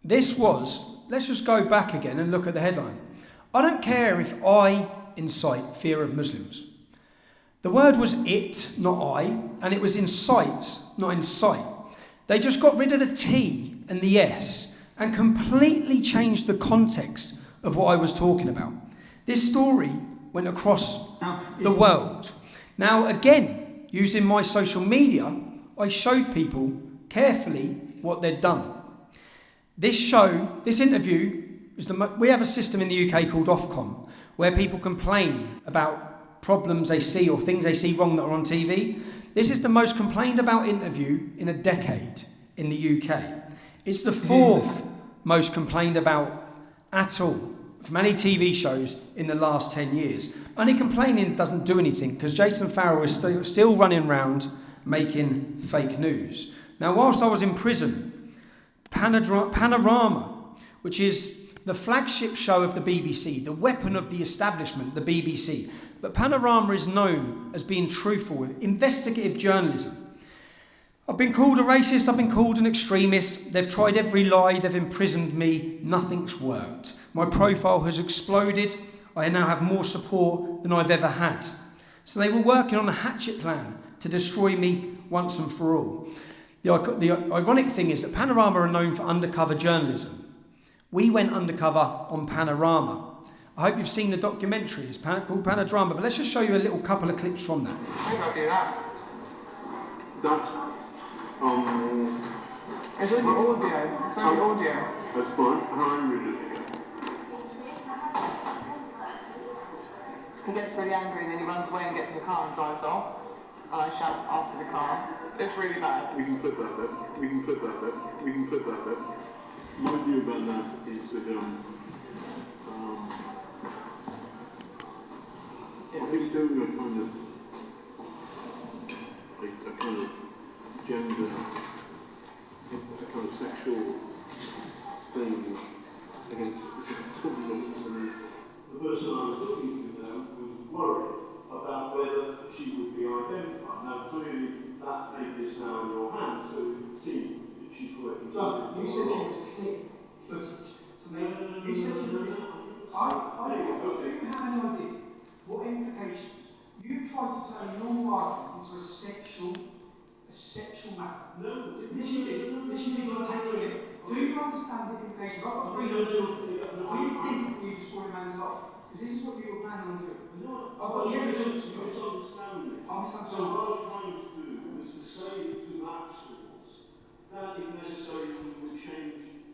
let's just go back again and look at the headline. I don't care if I incite fear of Muslims. The word was it, not I, and it was incite, not incite. They just got rid of the T and the S and completely changed the context of what I was talking about. This story went across the world. Now, again, using my social media, I showed people carefully what they'd done. This interview, we have a system in the UK called Ofcom, where people complain about problems they see or things they see wrong that are on TV. This is the most complained about interview in a decade in the UK. It's the fourth most complained about at all from any TV shows in the last 10 years. Only complaining doesn't do anything because Jason Farrell is still running around making fake news. Now, whilst I was in prison, Panorama, which is the flagship show of the BBC, the weapon of the establishment, the BBC, but Panorama is known as being truthful with investigative journalism. I've been called a racist, I've been called an extremist, they've tried every lie, they've imprisoned me, nothing's worked. My profile has exploded, I now have more support than I've ever had. So they were working on a hatchet plan to destroy me once and for all. The ironic thing is that Panorama are known for undercover journalism. We went undercover on Panorama. I hope you've seen the documentary, it's called Panorama, but let's just show you a little couple of clips from that. I think I do that. It's only audio. It's only audio. That's fine. I'm reading it again. He gets really angry and then he runs away and gets in the car and drives off. And I shout after the car. It's really bad. We can clip that bit. We can clip that bit. We can clip that bit. My view about that is that he's doing a kind of gender, a kind of sexual thing against Muslims, and the person I was talking to now was worried about whether she would be identified. Now clearly that tape is now in your hands, so we can see that she's working. So you said she was extinct footage to me. You said she was. I don't have any idea what implications. You tried to turn a normal argument into a sexual matter. No. This you did not take the limit. Do you understand the implications? I've got 3 young children. Do you think you destroyed a man's life? Because this is what you were planning on doing. No. I've got the evidence. You're misunderstanding. So what I was trying to do was to say to that source that if necessary we would change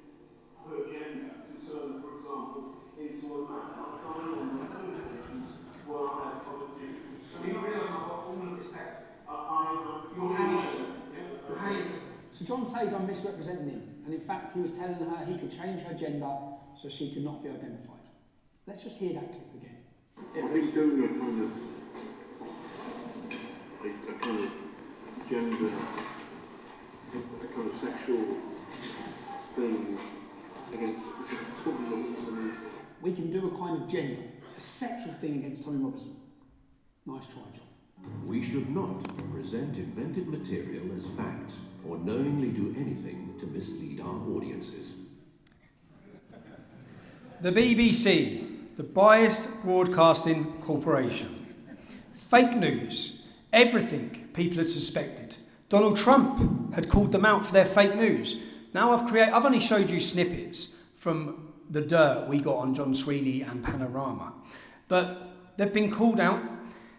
her gender to turn, for example, into a man. I'm trying on the occasions where I have other difficulties. So you realise I've got all of this text? You're hanging it. So John says I'm misrepresenting him, and in fact he was telling her he could change her gender so she could not be identified. Let's just hear that clip again. He's doing a kind of gender, a kind of sexual thing against Tommy Robinson. We can do a kind of gender, a sexual thing against Tommy Robinson. Nice try, John. We should not present invented material as facts or knowingly do anything to mislead our audiences. The BBC, the Biased Broadcasting Corporation. Fake news, everything people had suspected. Donald Trump had called them out for their fake news. Now I've only showed you snippets from the dirt we got on John Sweeney and Panorama. But they've been called out.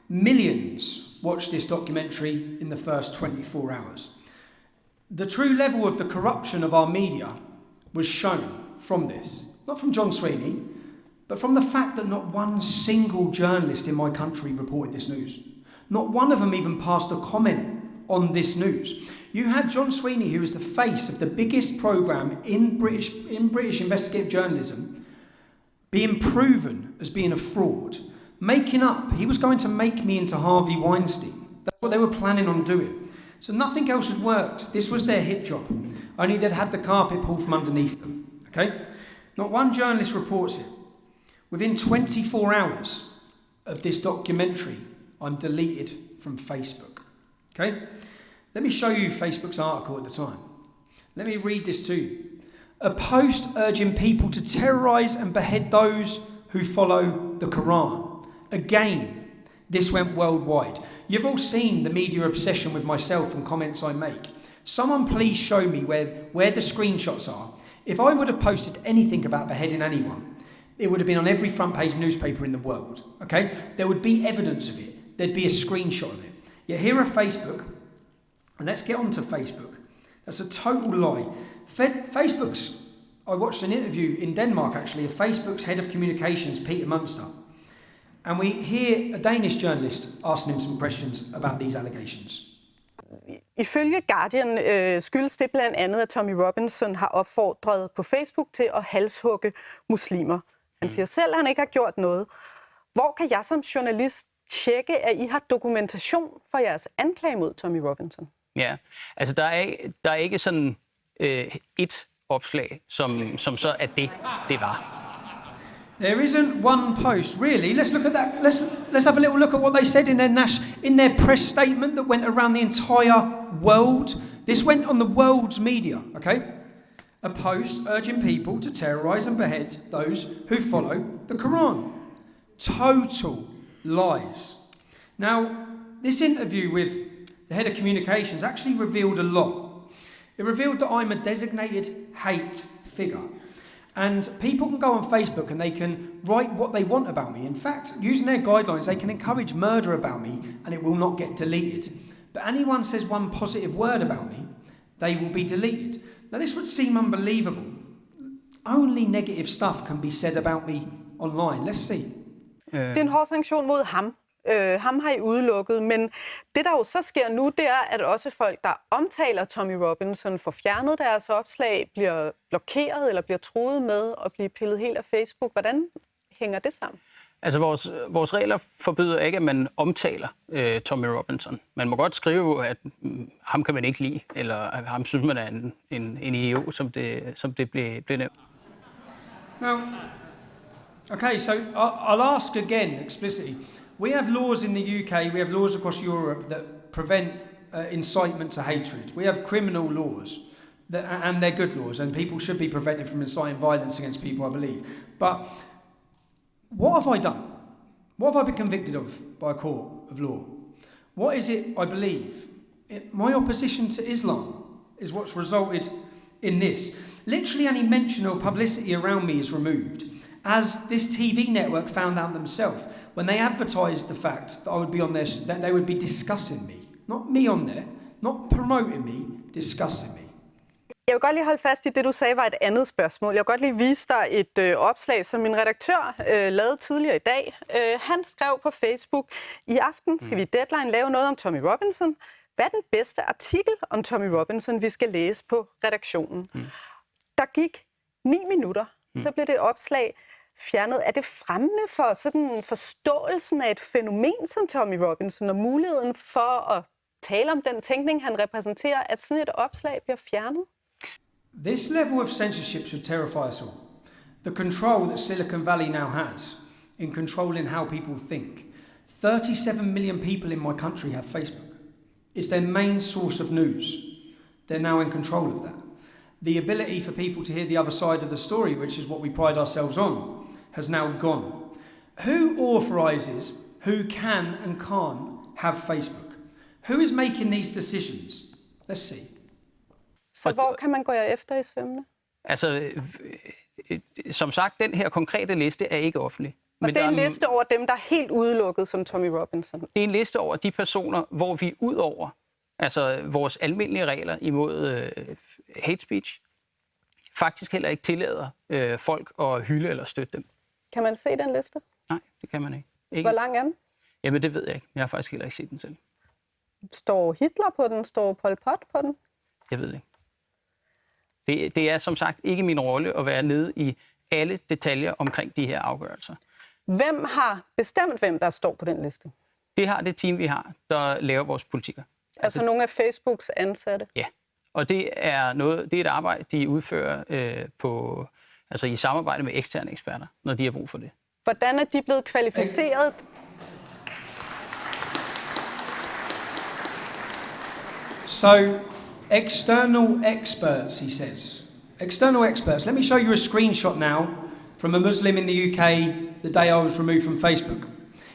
Millions watched this documentary in the first 24 hours. The true level of the corruption of our media was shown from this. Not from John Sweeney, but from the fact that not one single journalist in my country reported this news. Not one of them even passed a comment on this news. You had John Sweeney, who was the face of the biggest programme in British investigative journalism, being proven as being a fraud. Making up, he was going to make me into Harvey Weinstein. That's what they were planning on doing. So nothing else had worked. This was their hit job. Only they'd had the carpet pulled from underneath them. Okay? Not one journalist reports it. Within 24 hours of this documentary, I'm deleted from Facebook. Okay? Let me show you Facebook's article at the time. Let me read this to you. A post urging people to terrorise and behead those who follow the Quran. Again, this went worldwide. You've all seen the media obsession with myself and comments I make. Someone please show me where the screenshots are. If I would have posted anything about beheading anyone, it would have been on every front page newspaper in the world, okay? There would be evidence of it. There'd be a screenshot of it. Yet here are Facebook, and let's get on to Facebook. That's a total lie. I watched an interview in Denmark actually of Facebook's head of communications, Peter Munster. And we hear a Danish journalist asking him some questions about these allegations. Ifølge Guardian skyldes det blandt andet, at Tommy Robinson har opfordret på Facebook til at halshugge muslimer. Han siger selv, at han ikke har gjort noget. Hvor kan jeg som journalist tjekke, at I har dokumentation for jeres anklage mod Tommy Robinson? Ja, altså der er ikke sådan et opslag, som så er det var. There isn't one post, really. Let's look at that. Let's have a little look at what they said in their press statement that went around the entire world. This went on the world's media, okay? A post urging people to terrorize and behead those who follow the Quran. Total lies. Now, this interview with the head of communications actually revealed a lot. It revealed that I'm a designated hate figure. And people can go on Facebook and they can write what they want about me. In fact, using their guidelines, they can encourage murder about me and it will not get deleted. But anyone says one positive word about me, they will be deleted. Now, this would seem unbelievable. Only negative stuff can be said about me online. Let's see. Det er en hård sanktion mod ham. Ham har I udelukket, men det der jo så sker nu, det er, at også folk, der omtaler Tommy Robinson, får fjernet deres opslag, bliver blokeret eller bliver truet med at blive pillet helt af Facebook. Hvordan hænger det sammen? Altså vores regler forbyder ikke, at man omtaler Tommy Robinson. Man må godt skrive, at ham kan man ikke lide, eller at ham synes man er en idiot, som det blev nævnt. Now, okay, so I'll ask again explicitly. We have laws in the UK, we have laws across Europe that prevent incitement to hatred. We have criminal laws, and they're good laws, and people should be prevented from inciting violence against people, I believe. But what have I done? What have I been convicted of by a court of law? What is it I believe? My opposition to Islam is what's resulted in this. Literally any mention or publicity around me is removed, as this TV network found out themselves. When they advertised the fact that I would be on there, that they would be discussing me. Not me on there, not promoting me, discussing me. Jeg vil godt lige holde fast i det, du sagde var et andet spørgsmål. Jeg vil godt lige vise dig et opslag, som min redaktør lavede tidligere i dag. Han skrev på Facebook, i aften skal vi i Deadline lave noget om Tommy Robinson. Hvad er den bedste artikel om Tommy Robinson, vi skal læse på redaktionen? Der gik 9 minutter, så blev det opslag fjernet. Er det fremmende for sådan forståelsen af et fænomen som Tommy Robinson og muligheden for at tale om den tænkning, han repræsenterer, at sådan et opslag bliver fjernet? This level of censorship should terrify us all. The control that Silicon Valley now has in controlling how people think. 37 million people in my country have Facebook. It's their main source of news. They're now in control of that. The ability for people to hear the other side of the story, which is what we pride ourselves on, has now gone. Who authorises who can and can't have Facebook? Who is making these decisions? Let's see. Så hvor kan man gå jer efter i sømmene? Altså, som sagt, den her konkrete liste er ikke offentlig. Og det er en liste over dem, der er helt udelukket som Tommy Robinson? Det er en liste over de personer, hvor vi ud over vores almindelige regler imod hate speech, faktisk heller ikke tillader folk at hylde eller støtte dem. Kan man se den liste? Nej, det kan man ikke. Hvor lang er den? Jamen, det ved jeg ikke. Jeg har faktisk heller ikke set den selv. Står Hitler på den? Står Pol Pot på den? Jeg ved ikke. Det er som sagt ikke min rolle at være nede i alle detaljer omkring de her afgørelser. Hvem har bestemt, hvem der står på den liste? Det har det team, vi har, der laver vores politikker. Altså nogle af Facebooks ansatte? Ja, og det er et arbejde, de udfører i samarbejde med eksterne eksperter, når de har brug for det. Hvordan er de blevet kvalificeret? So, external experts, he says. External experts. Let me show you a screenshot now from a Muslim in the UK the day I was removed from Facebook.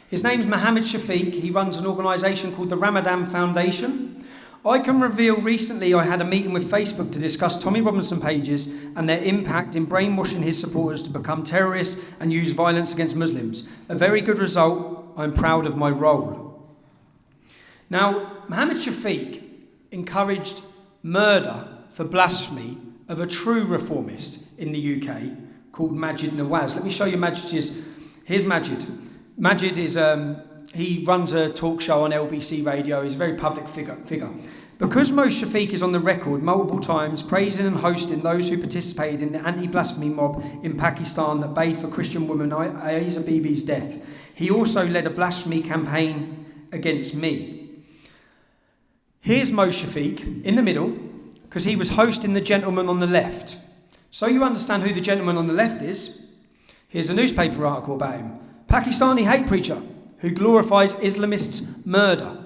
His name's Mohammed Shafiq. He runs an organisation called the Ramadan Foundation. I can reveal recently I had a meeting with Facebook to discuss Tommy Robinson pages and their impact in brainwashing his supporters to become terrorists and use violence against Muslims. A very good result. I'm proud of my role. Now, Mohammed Shafiq encouraged murder for blasphemy of a true reformist in the UK called Majid Nawaz. Let me show you Majid's. Here's Majid. Majid is, he runs a talk show on LBC radio. He's a very public figure. Because Mo Shafiq is on the record multiple times praising and hosting those who participated in the anti-blasphemy mob in Pakistan that bayed for Christian woman Aiza Bibi's death, he also led a blasphemy campaign against me. Here's Mo Shafiq in the middle, because he was hosting the gentleman on the left. So you understand who the gentleman on the left is. Here's a newspaper article about him. Pakistani hate preacher who glorifies Islamists' murder.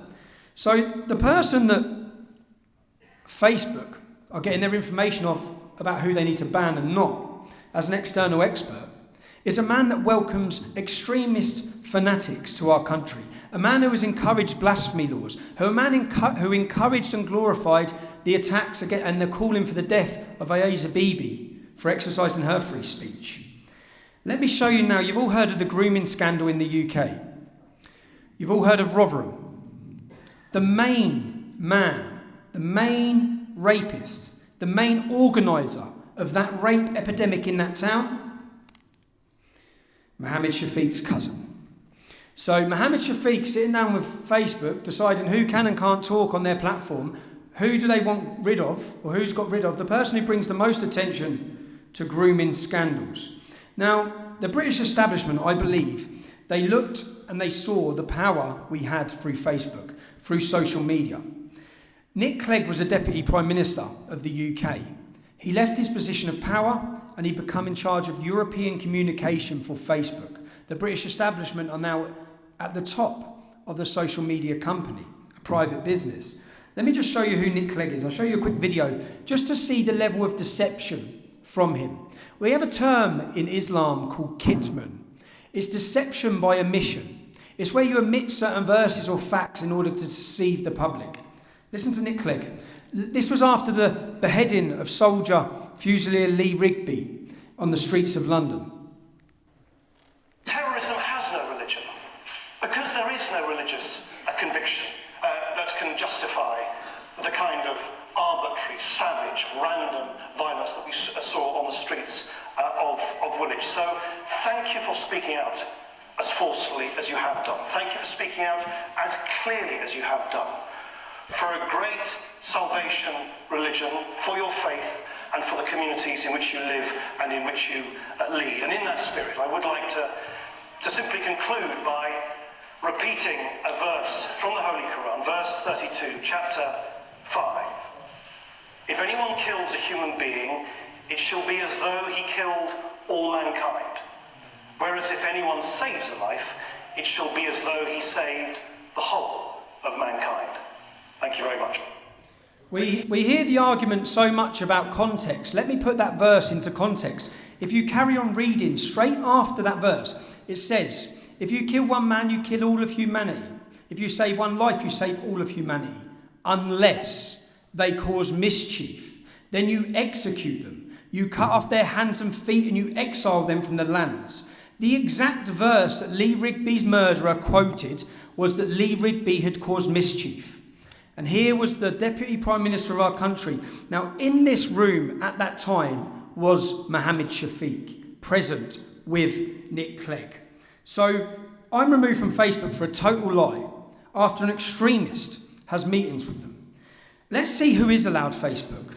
So the person that Facebook are getting their information off about who they need to ban and not, as an external expert, is a man that welcomes extremist fanatics to our country, a man who has encouraged blasphemy laws, who encouraged and glorified the attacks and the calling for the death of Aiza Bibi for exercising her free speech. Let me show you now, you've all heard of the grooming scandal in the UK. You've all heard of Rotherham. The main man, the main rapist, the main organiser of that rape epidemic in that town, Mohammed Shafiq's cousin. So Mohammed Shafiq sitting down with Facebook, deciding who can and can't talk on their platform, who do they want rid of, or who's got rid of, the person who brings the most attention to grooming scandals. Now, the British establishment, I believe, they looked and they saw the power we had through Facebook, through social media. Nick Clegg was a Deputy Prime Minister of the UK. He left his position of power and he became in charge of European communication for Facebook. The British establishment are now at the top of the social media company, a private business. Let me just show you who Nick Clegg is. I'll show you a quick video just to see the level of deception from him. We have a term in Islam called kitman. It's deception by omission. It's where you omit certain verses or facts in order to deceive the public. Listen to Nick Clegg. This was after the beheading of soldier Fusilier Lee Rigby on the streets of London. Terrorism has no religion, because there is no religious conviction that can justify the kind of arbitrary, savage, random violence that we saw on the streets of Woolwich. So thank you for speaking out as forcefully as you have done. Thank you for speaking out as clearly as you have done for a great salvation religion, for your faith and for the communities in which you live and in which you lead. And in that spirit, I would like to simply conclude by repeating a verse from the Holy Quran, verse 32, chapter 5. If anyone kills a human being, it shall be as though he killed all mankind. Whereas if anyone saves a life, it shall be as though he saved the whole of mankind. Thank you very much. We hear the argument so much about context. Let me put that verse into context. If you carry on reading straight after that verse, it says, if you kill one man, you kill all of humanity. If you save one life, you save all of humanity. Unless they cause mischief, then you execute them. You cut off their hands and feet and you exile them from the lands. The exact verse that Lee Rigby's murderer quoted was that Lee Rigby had caused mischief. And here was the Deputy Prime Minister of our country. Now, in this room at that time was Mohammed Shafiq, present with Nick Clegg. So I'm removed from Facebook for a total lie after an extremist has meetings with them. Let's see who is allowed Facebook.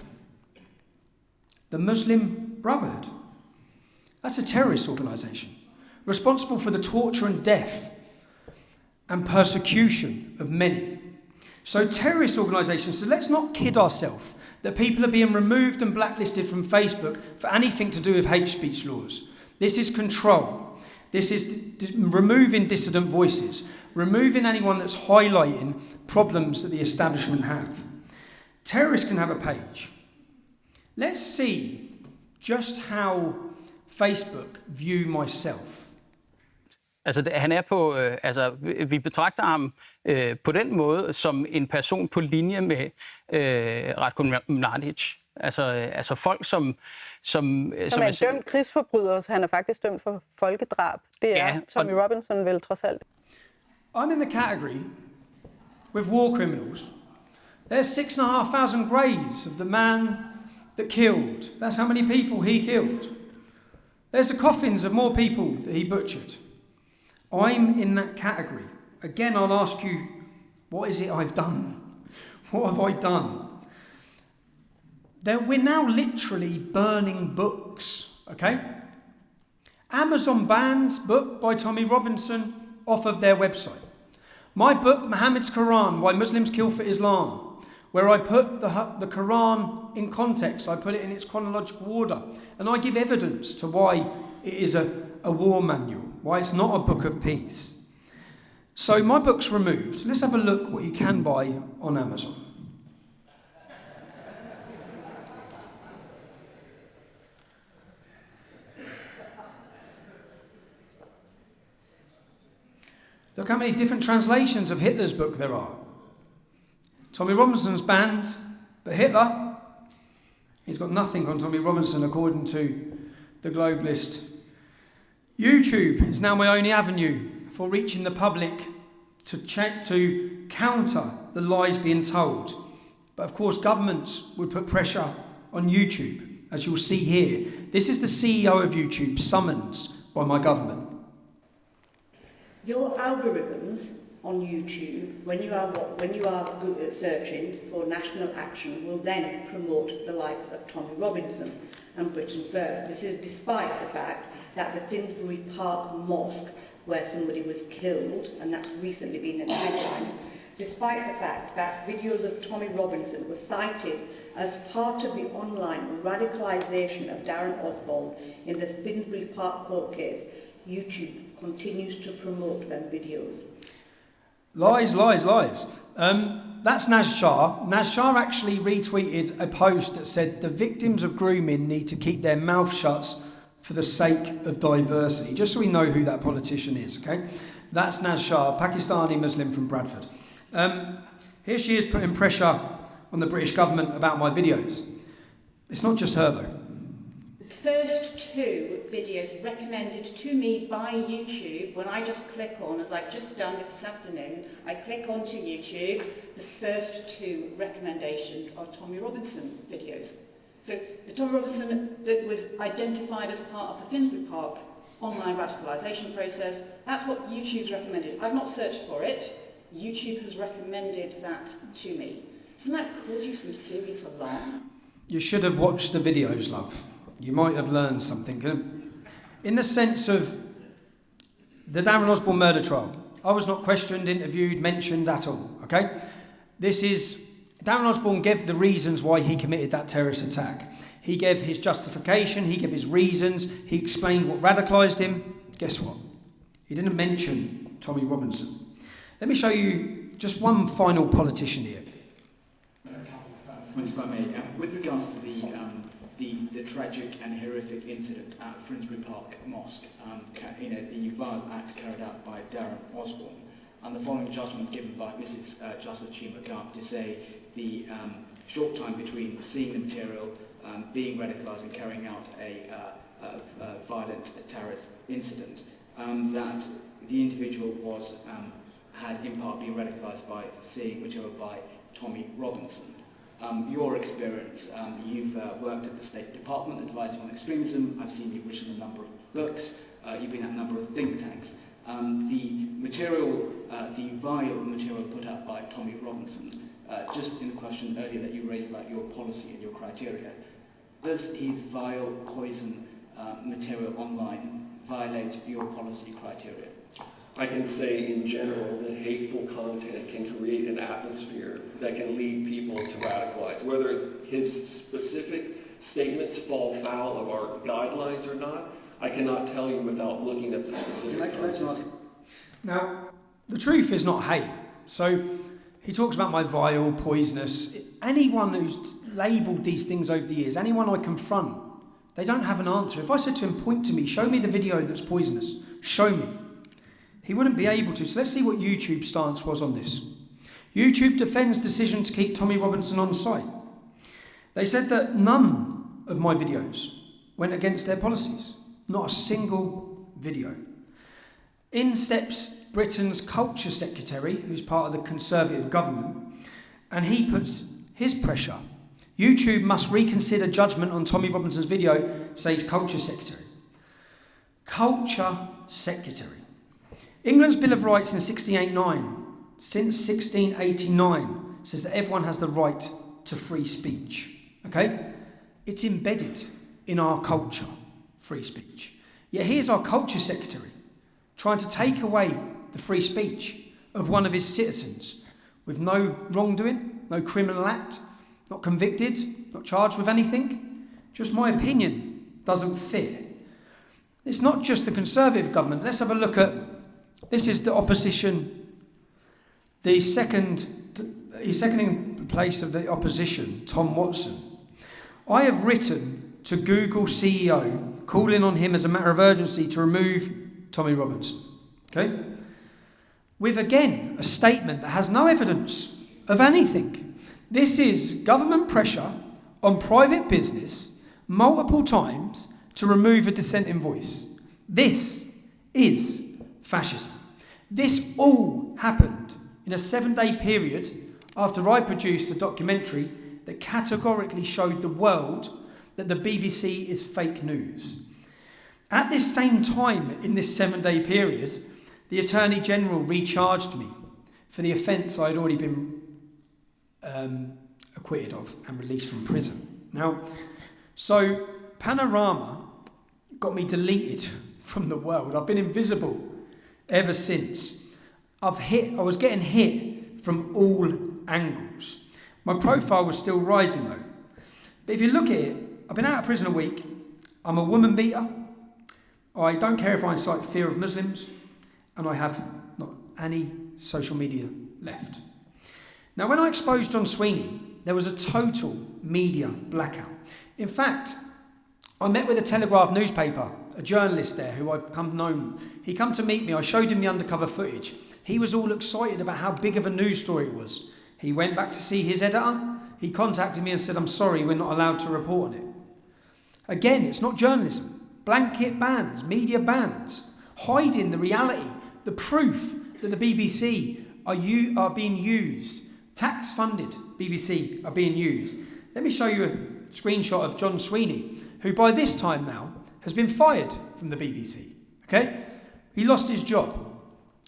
The Muslim Brotherhood. That's a terrorist organisation responsible for the torture and death and persecution of many. So terrorist organisations, so let's not kid ourselves that people are being removed and blacklisted from Facebook for anything to do with hate speech laws. This is control. This is removing dissident voices, removing anyone that's highlighting problems that the establishment have. Terrorists can have a page. Let's see just how Facebook view myself? Altså, han er på, vi betragter ham på den måde som en person på linje med Ratko Mladic. Altså folk, som er en dømt krigsforbryder, så han er faktisk dømt for folkedrab. Det er Tommy Robinson vel trods alt. I'm in the category with war criminals. There's 6,500 graves of the man that killed. That's how many people he killed. There's the coffins of more people that he butchered. I'm in that category. Again, I'll ask you, what is it I've done? What have I done? We're now literally burning books, okay? Amazon bans book by Tommy Robinson off of their website. My book, Muhammad's Quran, Why Muslims Kill for Islam, where I put the Quran in context, I put it in its chronological order, and I give evidence to why it is a war manual, why it's not a book of peace. So my book's removed. Let's have a look what you can buy on Amazon. Look how many different translations of Hitler's book there are. Tommy Robinson's banned, but Hitler, he's got nothing on Tommy Robinson according to the globalist. YouTube is now my only avenue for reaching the public to counter the lies being told. But of course governments would put pressure on YouTube, as you'll see here. This is the CEO of YouTube, summons by my government. Your algorithms on YouTube, when you are searching for national action, will then promote the likes of Tommy Robinson and Britain First. This is despite the fact that the Finsbury Park Mosque, where somebody was killed, and that's recently been in the headline, despite the fact that videos of Tommy Robinson were cited as part of the online radicalisation of Darren Osborne in the Finsbury Park court case, YouTube continues to promote them videos. Lies, lies, lies. That's Naz Shah. Naz Shah actually retweeted a post that said the victims of grooming need to keep their mouth shut for the sake of diversity. Just so we know who that politician is, okay? That's Naz Shah, Pakistani Muslim from Bradford. Here she is putting pressure on the British government about my videos. It's not just her though. The first two videos recommended to me by YouTube, when I just click on, as I've just done this afternoon, I click onto YouTube, the first two recommendations are Tommy Robinson videos. So the Tommy Robinson that was identified as part of the Finsbury Park online radicalisation process, that's what YouTube's recommended. I've not searched for it, YouTube has recommended that to me. Doesn't that cause you some serious alarm? You should have watched the videos, love. You might have learned something. In the sense of the Darren Osborne murder trial, I was not questioned, interviewed, mentioned at all, okay? Darren Osborne gave the reasons why he committed that terrorist attack. He gave his justification, he gave his reasons, he explained what radicalised him. Guess what? He didn't mention Tommy Robinson. Let me show you just one final politician here. If I may, with regards to the tragic and horrific incident at Finsbury Park Mosque, the violent act carried out by Darren Osborne, and the following judgment given by Mrs. Justice Chima to say the short time between seeing the material, being radicalised and carrying out a violent terrorist incident, that the individual had in part been radicalised by seeing material by Tommy Robinson. Your experience, you've worked at the State Department advising on extremism. I've seen you've written a number of books. You've been at a number of think tanks. The vile material put out by Tommy Robinson, just in the question earlier that you raised about your policy and your criteria, does his vile poison material online violate your policy criteria? I can say in general that hateful content can create an atmosphere that can lead people to radicalize. Whether his specific statements fall foul of our guidelines or not, I cannot tell you without looking at the specific content. Now, the truth is not hate. So he talks about my vile, poisonous. Anyone who's labelled these things over the years, anyone I confront, They don't have an answer. If I said to him, point to me, show me the video that's poisonous, show me, he wouldn't be able to. So let's see what YouTube's stance was on this. YouTube defends decision to keep Tommy Robinson on site. They said that none of my videos went against their policies. Not a single video. In steps Britain's Culture Secretary, who's part of the Conservative government, and he puts his pressure. YouTube must reconsider judgment on Tommy Robinson's video, says Culture Secretary. Culture Secretary. England's Bill of Rights in 1689, since 1689, says that everyone has the right to free speech. Okay? It's embedded in our culture, free speech. Yet here's our Culture Secretary trying to take away the free speech of one of his citizens with no wrongdoing, no criminal act, not convicted, not charged with anything. Just my opinion doesn't fit. It's not just the Conservative government. Let's have a look at, this is the opposition, he's second in place of the opposition, Tom Watson. I have written to Google CEO calling on him as a matter of urgency to remove Tommy Robinson. Okay? With again a statement that has no evidence of anything. This is government pressure on private business multiple times to remove a dissenting voice. This is fascism. This all happened in a 7-day period after I produced a documentary that categorically showed the world that the BBC is fake news. At this same time, in this 7-day period, the Attorney General recharged me for the offence I had already been acquitted of and released from prison. Now, so Panorama got me deleted from the world. I've been invisible ever since. I was getting hit from all angles. My profile was still rising though. But if you look at it, I've been out of prison a week. I'm a woman beater. I don't care if I incite fear of Muslims. And I have not any social media left. Now, when I exposed John Sweeney, there was a total media blackout. In fact, I met with a Telegraph newspaper, a journalist there who I'd come known. He come to meet me. I showed him the undercover footage. He was all excited about how big of a news story it was. He went back to see his editor. He contacted me and said, I'm sorry, we're not allowed to report on it. Again, it's not journalism. Blanket bans, media bans, hiding the reality, the proof that the BBC are being used. Tax-funded BBC are being used. Let me show you a screenshot of John Sweeney, who by this time now has been fired from the BBC. Okay? He lost his job.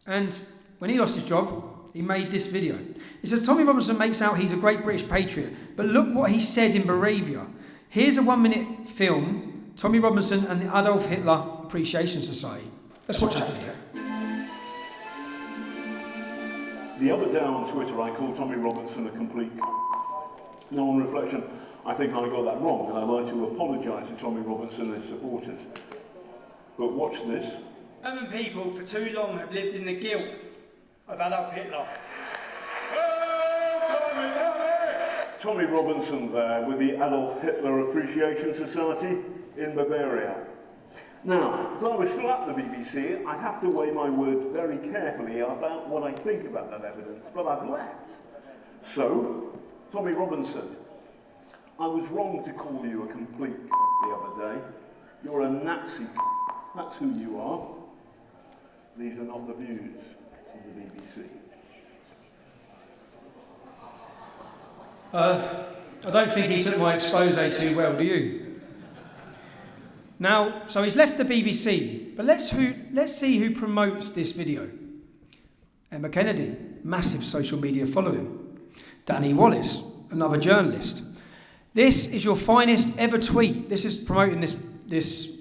And when he lost his job, he made this video. He says, Tommy Robinson makes out he's a great British patriot, but look what he said in Moravia. Here's a 1-minute film, Tommy Robinson and the Adolf Hitler Appreciation Society. Let's watch that video. The other day on Twitter, I called Tommy Robinson a complete. Now, on reflection, I think I got that wrong, and I'd like to apologise to Tommy Robinson and his supporters. But watch this. German people for too long have lived in the guilt of Adolf Hitler. Tommy Robinson there with the Adolf Hitler Appreciation Society in Bavaria. Now, if I was still at the BBC, I'd have to weigh my words very carefully about what I think about that evidence, but I've left. So, Tommy Robinson, I was wrong to call you a complete the other day. You're a Nazi. That's who you are. These are not the views of the BBC. I don't think he took my expose too well, do you? Now, so he's left the BBC, but let's see who promotes this video. Emma Kennedy, massive social media following. Danny Wallace, another journalist. This is your finest ever tweet. This is promoting this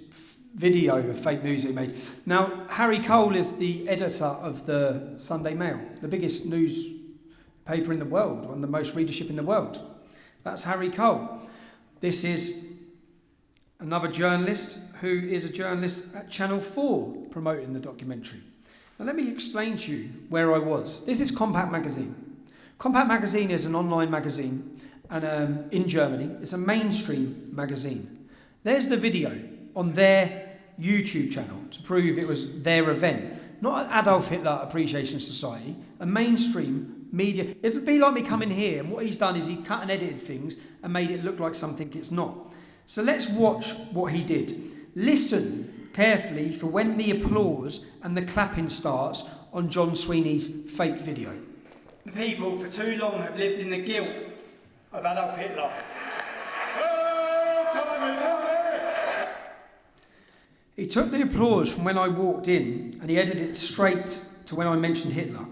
video of fake news he made. Now, Harry Cole is the editor of the Sunday Mail, the biggest newspaper in the world, one of the most readership in the world. That's Harry Cole. This is another journalist who is a journalist at Channel 4 promoting the documentary. Now let me explain to you where I was. This is Compact Magazine. Compact Magazine is an online magazine and in Germany. It's a mainstream magazine. There's the video on their YouTube channel to prove it was their event, not an Adolf Hitler Appreciation Society, a mainstream media. It would be like me coming here, and what he's done is he cut and edited things and made it look like something it's not. So let's watch what he did. Listen carefully for when the applause and the clapping starts on John Sweeney's fake video. People for too long have lived in the guilt of Adolf Hitler. He took the applause from when I walked in and he edited it straight to when I mentioned Hitler.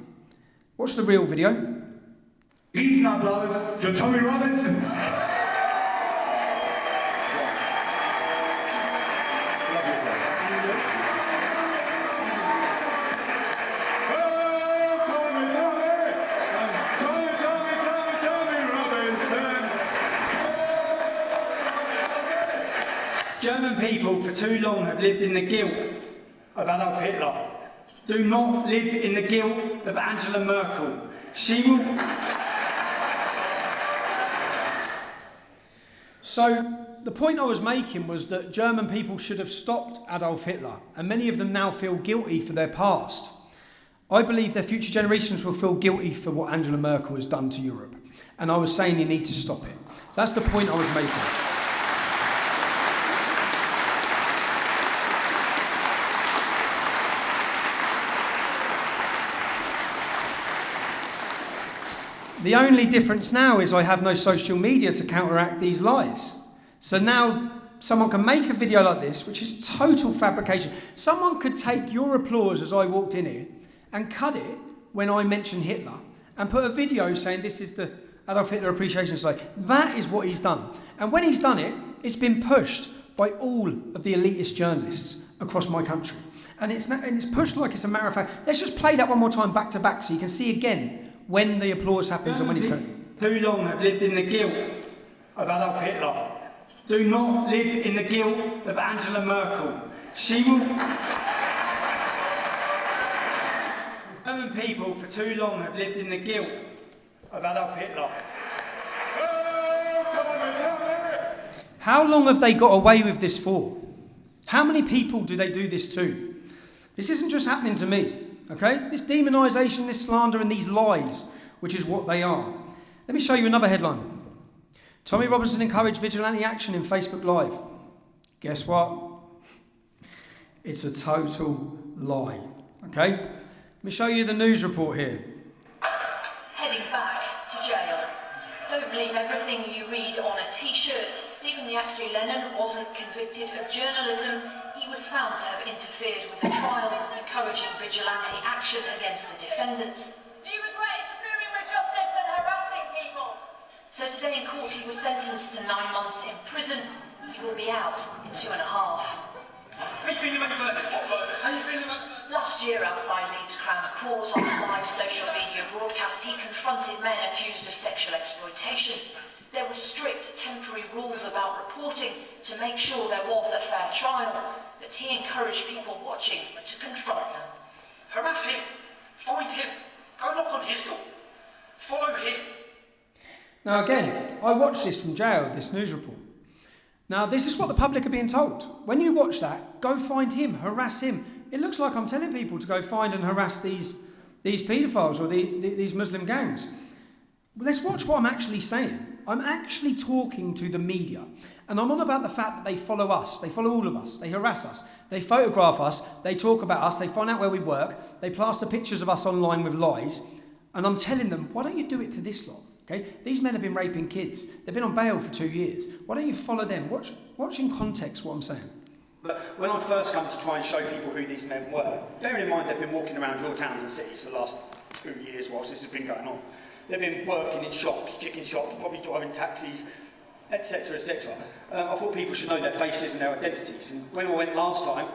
Watch the real video. Riesenapplaus für Tommy Robinson. German people for too long have lived in the guilt of Adolf Hitler. Do not live in the guilt of Angela Merkel. She will... So, the point I was making was that German people should have stopped Adolf Hitler, and many of them now feel guilty for their past. I believe their future generations will feel guilty for what Angela Merkel has done to Europe. And I was saying you need to stop it. That's the point I was making. The only difference now is I have no social media to counteract these lies. So now someone can make a video like this, which is total fabrication. Someone could take your applause as I walked in here and cut it when I mentioned Hitler and put a video saying this is the Adolf Hitler Appreciation Society. That is what he's done. And when he's done it, it's been pushed by all of the elitist journalists across my country. And it's pushed like it's a matter of fact. Let's just play that one more time back to back so you can see again when the applause happens and when it's going. Too long have lived in the guilt of Adolf Hitler. Do not live in the guilt of Angela Merkel. She will... German people for too long have lived in the guilt of Adolf Hitler. How long have they got away with this for? How many people do they do this to? This isn't just happening to me. Okay? This demonisation, this slander and these lies, which is what they are. Let me show you another headline. Tommy Robinson encouraged vigilante action in Facebook Live. Guess what? It's a total lie. Okay? Let me show you the news report here. Heading back to jail. Don't believe everything you read on a t-shirt. Stephen Yaxley Lennon wasn't convicted of journalism. He was found to have interfered with the trial, encouraging vigilante action against the defendants. Do you regret interfering with justice and harassing people? So today in court he was sentenced to 9 months in prison. He will be out in 2.5. How you feeling about the verdict? How you feeling about the verdict? Last year outside Leeds Crown Court on a live social media broadcast, he confronted men accused of sexual exploitation. There were strict temporary rules about reporting to make sure there was a fair trial, but he encouraged people watching to confront them. Harass him. Find him. Go knock on his door. Follow him. Now again, I watched this from jail, this news report. Now this is what the public are being told. When you watch that, go find him, harass him. It looks like I'm telling people to go find and harass these paedophiles or these Muslim gangs. Let's watch what I'm actually saying. I'm actually talking to the media. And I'm on about the fact that they follow us. They follow all of us. They harass us. They photograph us. They talk about us. They find out where we work. They plaster pictures of us online with lies. And I'm telling them, why don't you do it to this lot? Okay? These men have been raping kids. They've been on bail for 2 years. Why don't you follow them? Watch in context what I'm saying. But when I first come to try and show people who these men were, bearing in mind they've been walking around your towns and cities for the last 2 years whilst this has been going on. They've been working in shops, chicken shops, probably driving taxis, etc., etc. I thought people should know their faces and their identities. And when I went last time,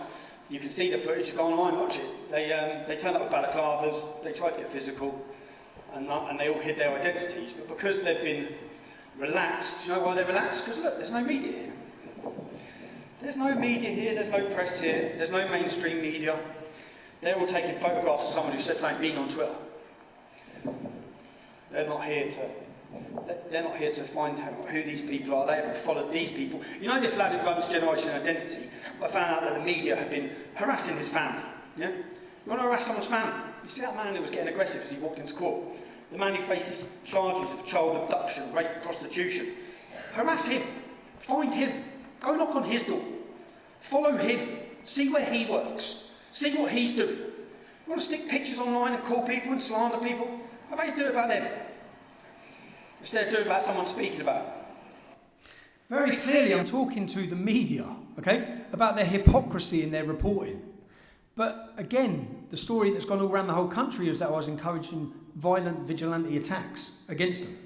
you can see the footage, you go online, watch it. They turned up with balaclavas, they tried to get physical, and they all hid their identities. But because they've been relaxed, you know why they're relaxed? Because look, there's no media here. There's no media here, there's no press here, there's no mainstream media. They're all taking photographs of someone who said something mean on Twitter. They're not here to... they're not here to find out who these people are. They haven't followed these people. You know this lad who runs Generation Identity? I found out that the media had been harassing his family. Yeah? You want to harass someone's family? You see that man who was getting aggressive as he walked into court? The man who faces charges of child abduction, rape, prostitution. Harass him. Find him. Go knock on his door. Follow him. See where he works. See what he's doing. You want to stick pictures online and call people and slander people? How about you do it about them? Instead of doing it about someone speaking about it. Very clearly I'm talking to the media, okay, about their hypocrisy in their reporting. But again, the story that's gone all around the whole country is that I was encouraging violent vigilante attacks against them.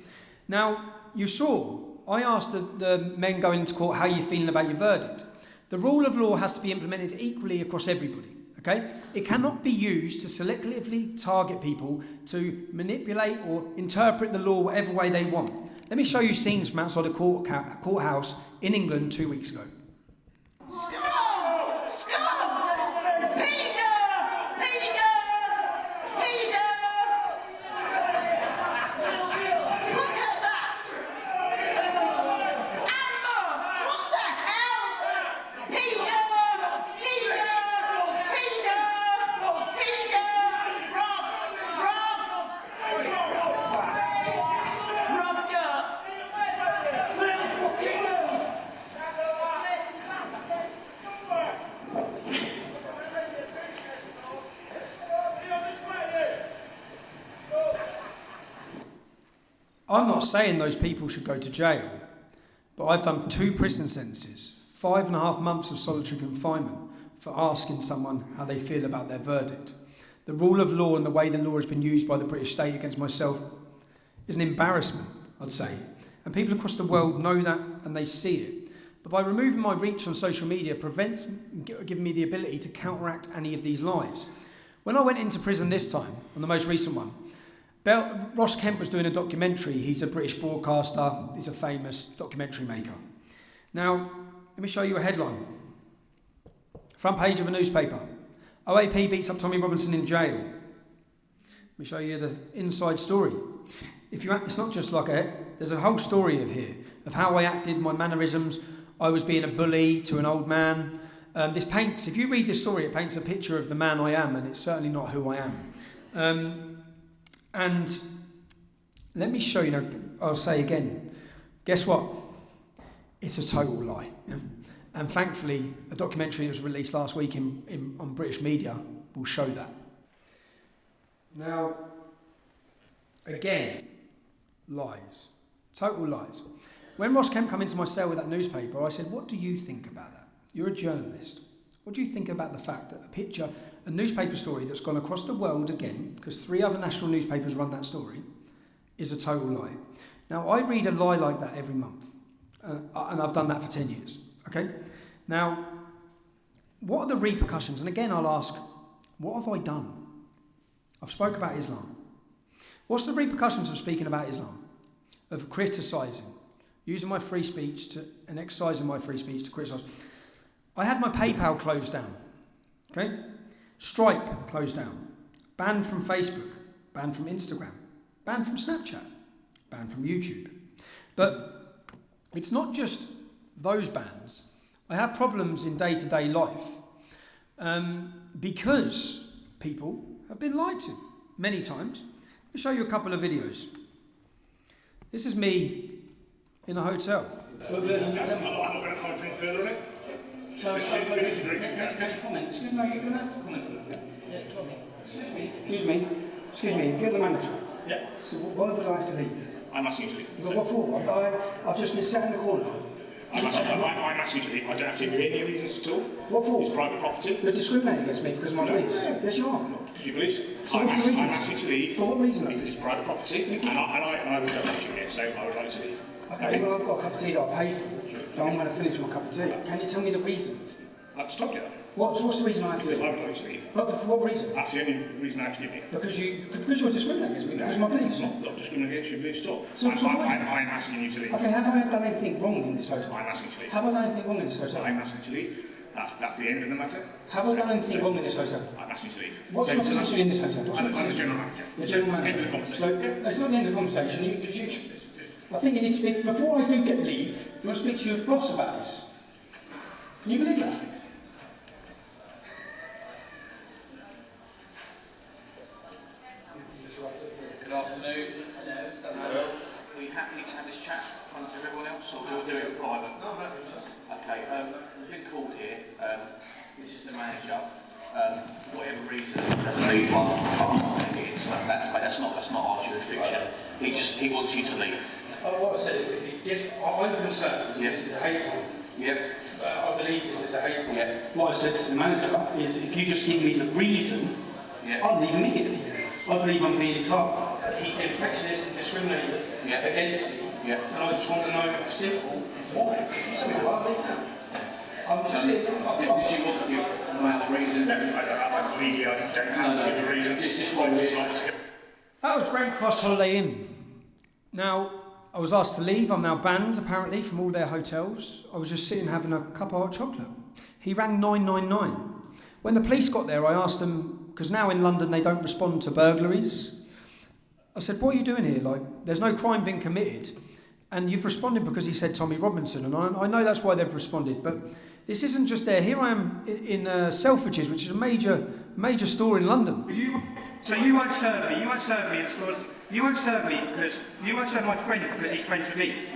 Now, you saw, I asked the men going into court, how are you feeling about your verdict? The rule of law has to be implemented equally across everybody. Okay? It cannot be used to selectively target people to manipulate or interpret the law whatever way they want. Let me show you scenes from outside a courthouse in England 2 weeks ago. I'm not saying those people should go to jail, but I've done 2 prison sentences, 5.5 months of solitary confinement for asking someone how they feel about their verdict. The rule of law and the way the law has been used by the British state against myself is an embarrassment, I'd say. And people across the world know that and they see it. But by removing my reach on social media prevents giving me the ability to counteract any of these lies. When I went into prison this time, on the most recent one, Ross Kemp was doing a documentary. He's a British broadcaster. He's a famous documentary maker. Now, let me show you a headline. Front page of a newspaper. OAP beats up Tommy Robinson in jail. Let me show you the inside story. It's not just like there's a whole story of how I acted, my mannerisms. I was being a bully to an old man. If you read this story, it paints a picture of the man I am, and it's certainly not who I am. And let me show you, I'll say again, guess what? It's a total lie. Yeah? And thankfully, a documentary that was released last week on British media will show that. Now, again, lies. Total lies. When Ross Kemp came into my cell with that newspaper, I said, what do you think about that? You're a journalist. What do you think about the fact that a newspaper story that's gone across the world again, because 3 other national newspapers run that story, is a total lie? Now, I read a lie like that every month, and I've done that for 10 years, okay? Now, what are the repercussions? And again, I'll ask, what have I done? I've spoke about Islam. What's the repercussions of speaking about Islam? Of criticising, using my free speech and exercising my free speech to criticise. I had my PayPal closed down, okay? Stripe closed down, banned from Facebook, banned from Instagram, banned from Snapchat, banned from YouTube. But it's not just those bans. I have problems in day-to-day life because people have been lied to many times. Let me show you a couple of videos. This is me in a hotel. I'm not going to comment any further on it. Excuse me, you're going to have to comment. Excuse me, if you're the manager. Yeah. So why would I have to leave? I'm asking you to leave. But what for? I've just been sat in the corner. I'm asking you to leave. I don't have to give you any reasons at all. What for? It's private property. You're discriminating against me because of my beliefs. Yes, you are. Your beliefs? So I'm what's the reason? asking you to leave. For what reason? Because it's private property, and I would don't you here, so I would like to leave. Okay, well, I've got a cup of tea that I paid for, so I'm going to finish my cup of tea. Can you tell me the reason? I've stopped you. What's the reason I have to leave? Because I would like to leave. But for what reason? That's the only reason I have to give you. Because you're discriminating against me, because of my beliefs. I'm not discriminating against your beliefs at all. So I'm asking you to leave. Okay, have I done anything wrong in this hotel? I'm asking you to leave. Have I done anything wrong in this hotel? I'm asking you to leave. That's the end of the matter. Have I done anything wrong in this hotel? I'm asking you to leave. What's your position in this hotel? I'm the general manager. The general manager. End of the conversation. So it's not the end of the conversation. I think you need to speak, before I do get leave, do you want to speak to your boss about this? Can you believe that? Good afternoon. Hello. Are you happy to have this chat in front of everyone else, or do we do it in private? No, no. Okay, we've been called here. This is the manager. For whatever reason, doesn't leave one. That's not our jurisdiction. He wants you to leave. What I said is, yes, I'm concerned. Yes, this is a hate crime. Yep. I believe this is a hate crime. Yep. What I said to the manager is, if you just give me the reason, I'll leave immediately. I believe I'm being told that he can prejudiced and discriminated against me, and I just want to know simple why. Tell me why I leave now. I'm just did you want to give the man the reason? I believe I don't have to give the reason. Just what we'd like to. That was Brent Cross Holiday Inn. Now, I was asked to leave. I'm now banned, apparently, from all their hotels. I was just sitting having a cup of hot chocolate. He rang 999. When the police got there, I asked them, because now in London they don't respond to burglaries. I said, what are you doing here? Like, there's no crime being committed. And you've responded because he said Tommy Robinson. And I know that's why they've responded. But this isn't just there. Here I am in Selfridges, which is a major store in London. So you won't serve me. You won't serve me in stores. You won't serve me because you won't serve my friend because he's friends with me.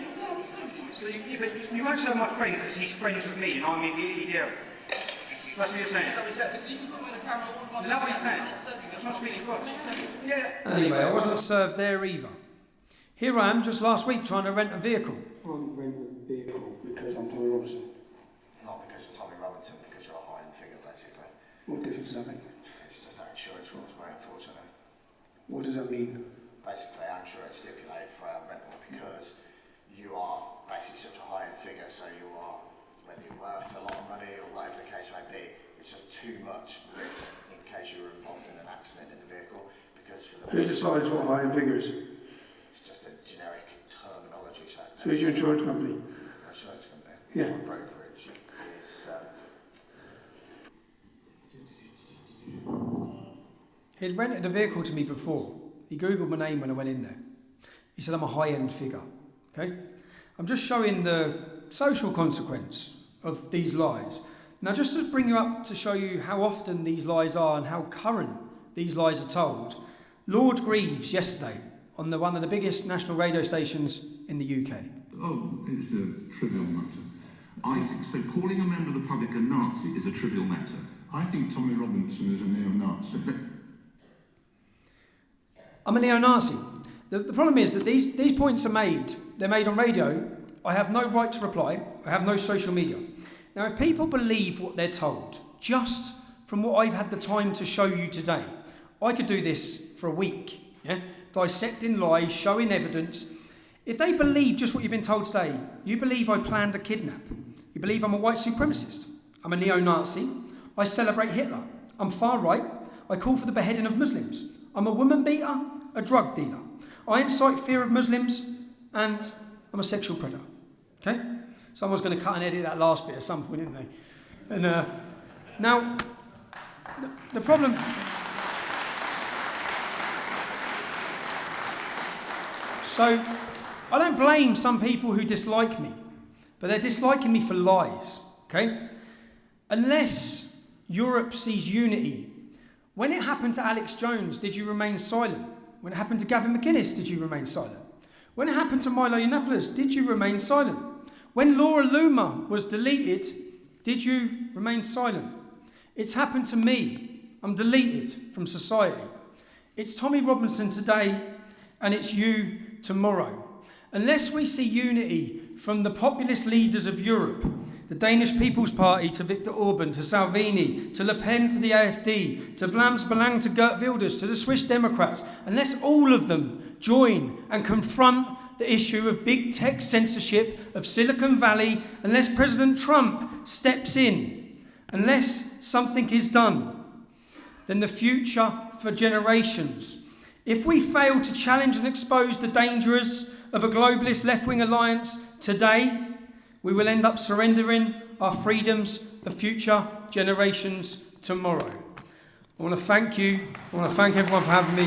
So you won't serve my friend because he's friends with me and I'm in the EDL. That's what you're saying. Is that what you're saying? That's not speaking for. Yeah. Anyway, I wasn't served there either. Here I am just last week trying to rent a vehicle. I'm renting a vehicle because I'm Tommy Robinson. Not because you're Tommy Robinson, because you're a high-end figure, basically. What difference does that make? It's just that insurance rules, very unfortunately. What does that mean? Basically, our insurance stipulated for our rental because you are basically such a high-end figure, so you are, whether you're worth a lot of money or whatever the case may be, it's just too much risk in case you were involved in an accident in the vehicle. Because for the Who decides what high-end figure is? It's just a generic terminology. So who's your insurance company? Our insurance company. Yeah. Our brokerage is. He'd rented a vehicle to me before. He Googled my name when I went in there. He said I'm a high-end figure. Okay? I'm just showing the social consequence of these lies. Now, just to bring you up to show you how often these lies are and how current these lies are told, Lord Greaves yesterday on one of the biggest national radio stations in the UK. Oh, it's a trivial matter. I think so. Calling a member of the public a Nazi is a trivial matter. I think Tommy Robinson is a neo-Nazi. I'm a neo-Nazi. The problem is that these points are made. They're made on radio. I have no right to reply. I have no social media. Now, if people believe what they're told, just from what I've had the time to show you today, I could do this for a week, dissecting lies, showing evidence. If they believe just what you've been told today, you believe I planned a kidnap. You believe I'm a white supremacist. I'm a neo-Nazi. I celebrate Hitler. I'm far right. I call for the beheading of Muslims. I'm a woman beater, a drug dealer. I incite fear of Muslims, and I'm a sexual predator. Okay? Someone's going to cut and edit that last bit at some point, isn't they? And now, the problem. So, I don't blame some people who dislike me, but they're disliking me for lies. Okay? Unless Europe sees unity. When it happened to Alex Jones, did you remain silent? When it happened to Gavin McInnes, did you remain silent? When it happened to Milo Yiannopoulos, did you remain silent? When Laura Loomer was deleted, did you remain silent? It's happened to me. I'm deleted from society. It's Tommy Robinson today, and it's you tomorrow. Unless we see unity from the populist leaders of Europe, the Danish People's Party to Viktor Orban, to Salvini, to Le Pen, to the AfD, to Vlaams Belang, to Geert Wilders, to the Swiss Democrats, unless all of them join and confront the issue of big tech censorship of Silicon Valley, unless President Trump steps in, unless something is done, then the future for generations. If we fail to challenge and expose the dangers of a globalist left-wing alliance today, we will end up surrendering our freedoms of future generations tomorrow. I want to thank you. I want to thank everyone for having me.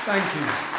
Thank you.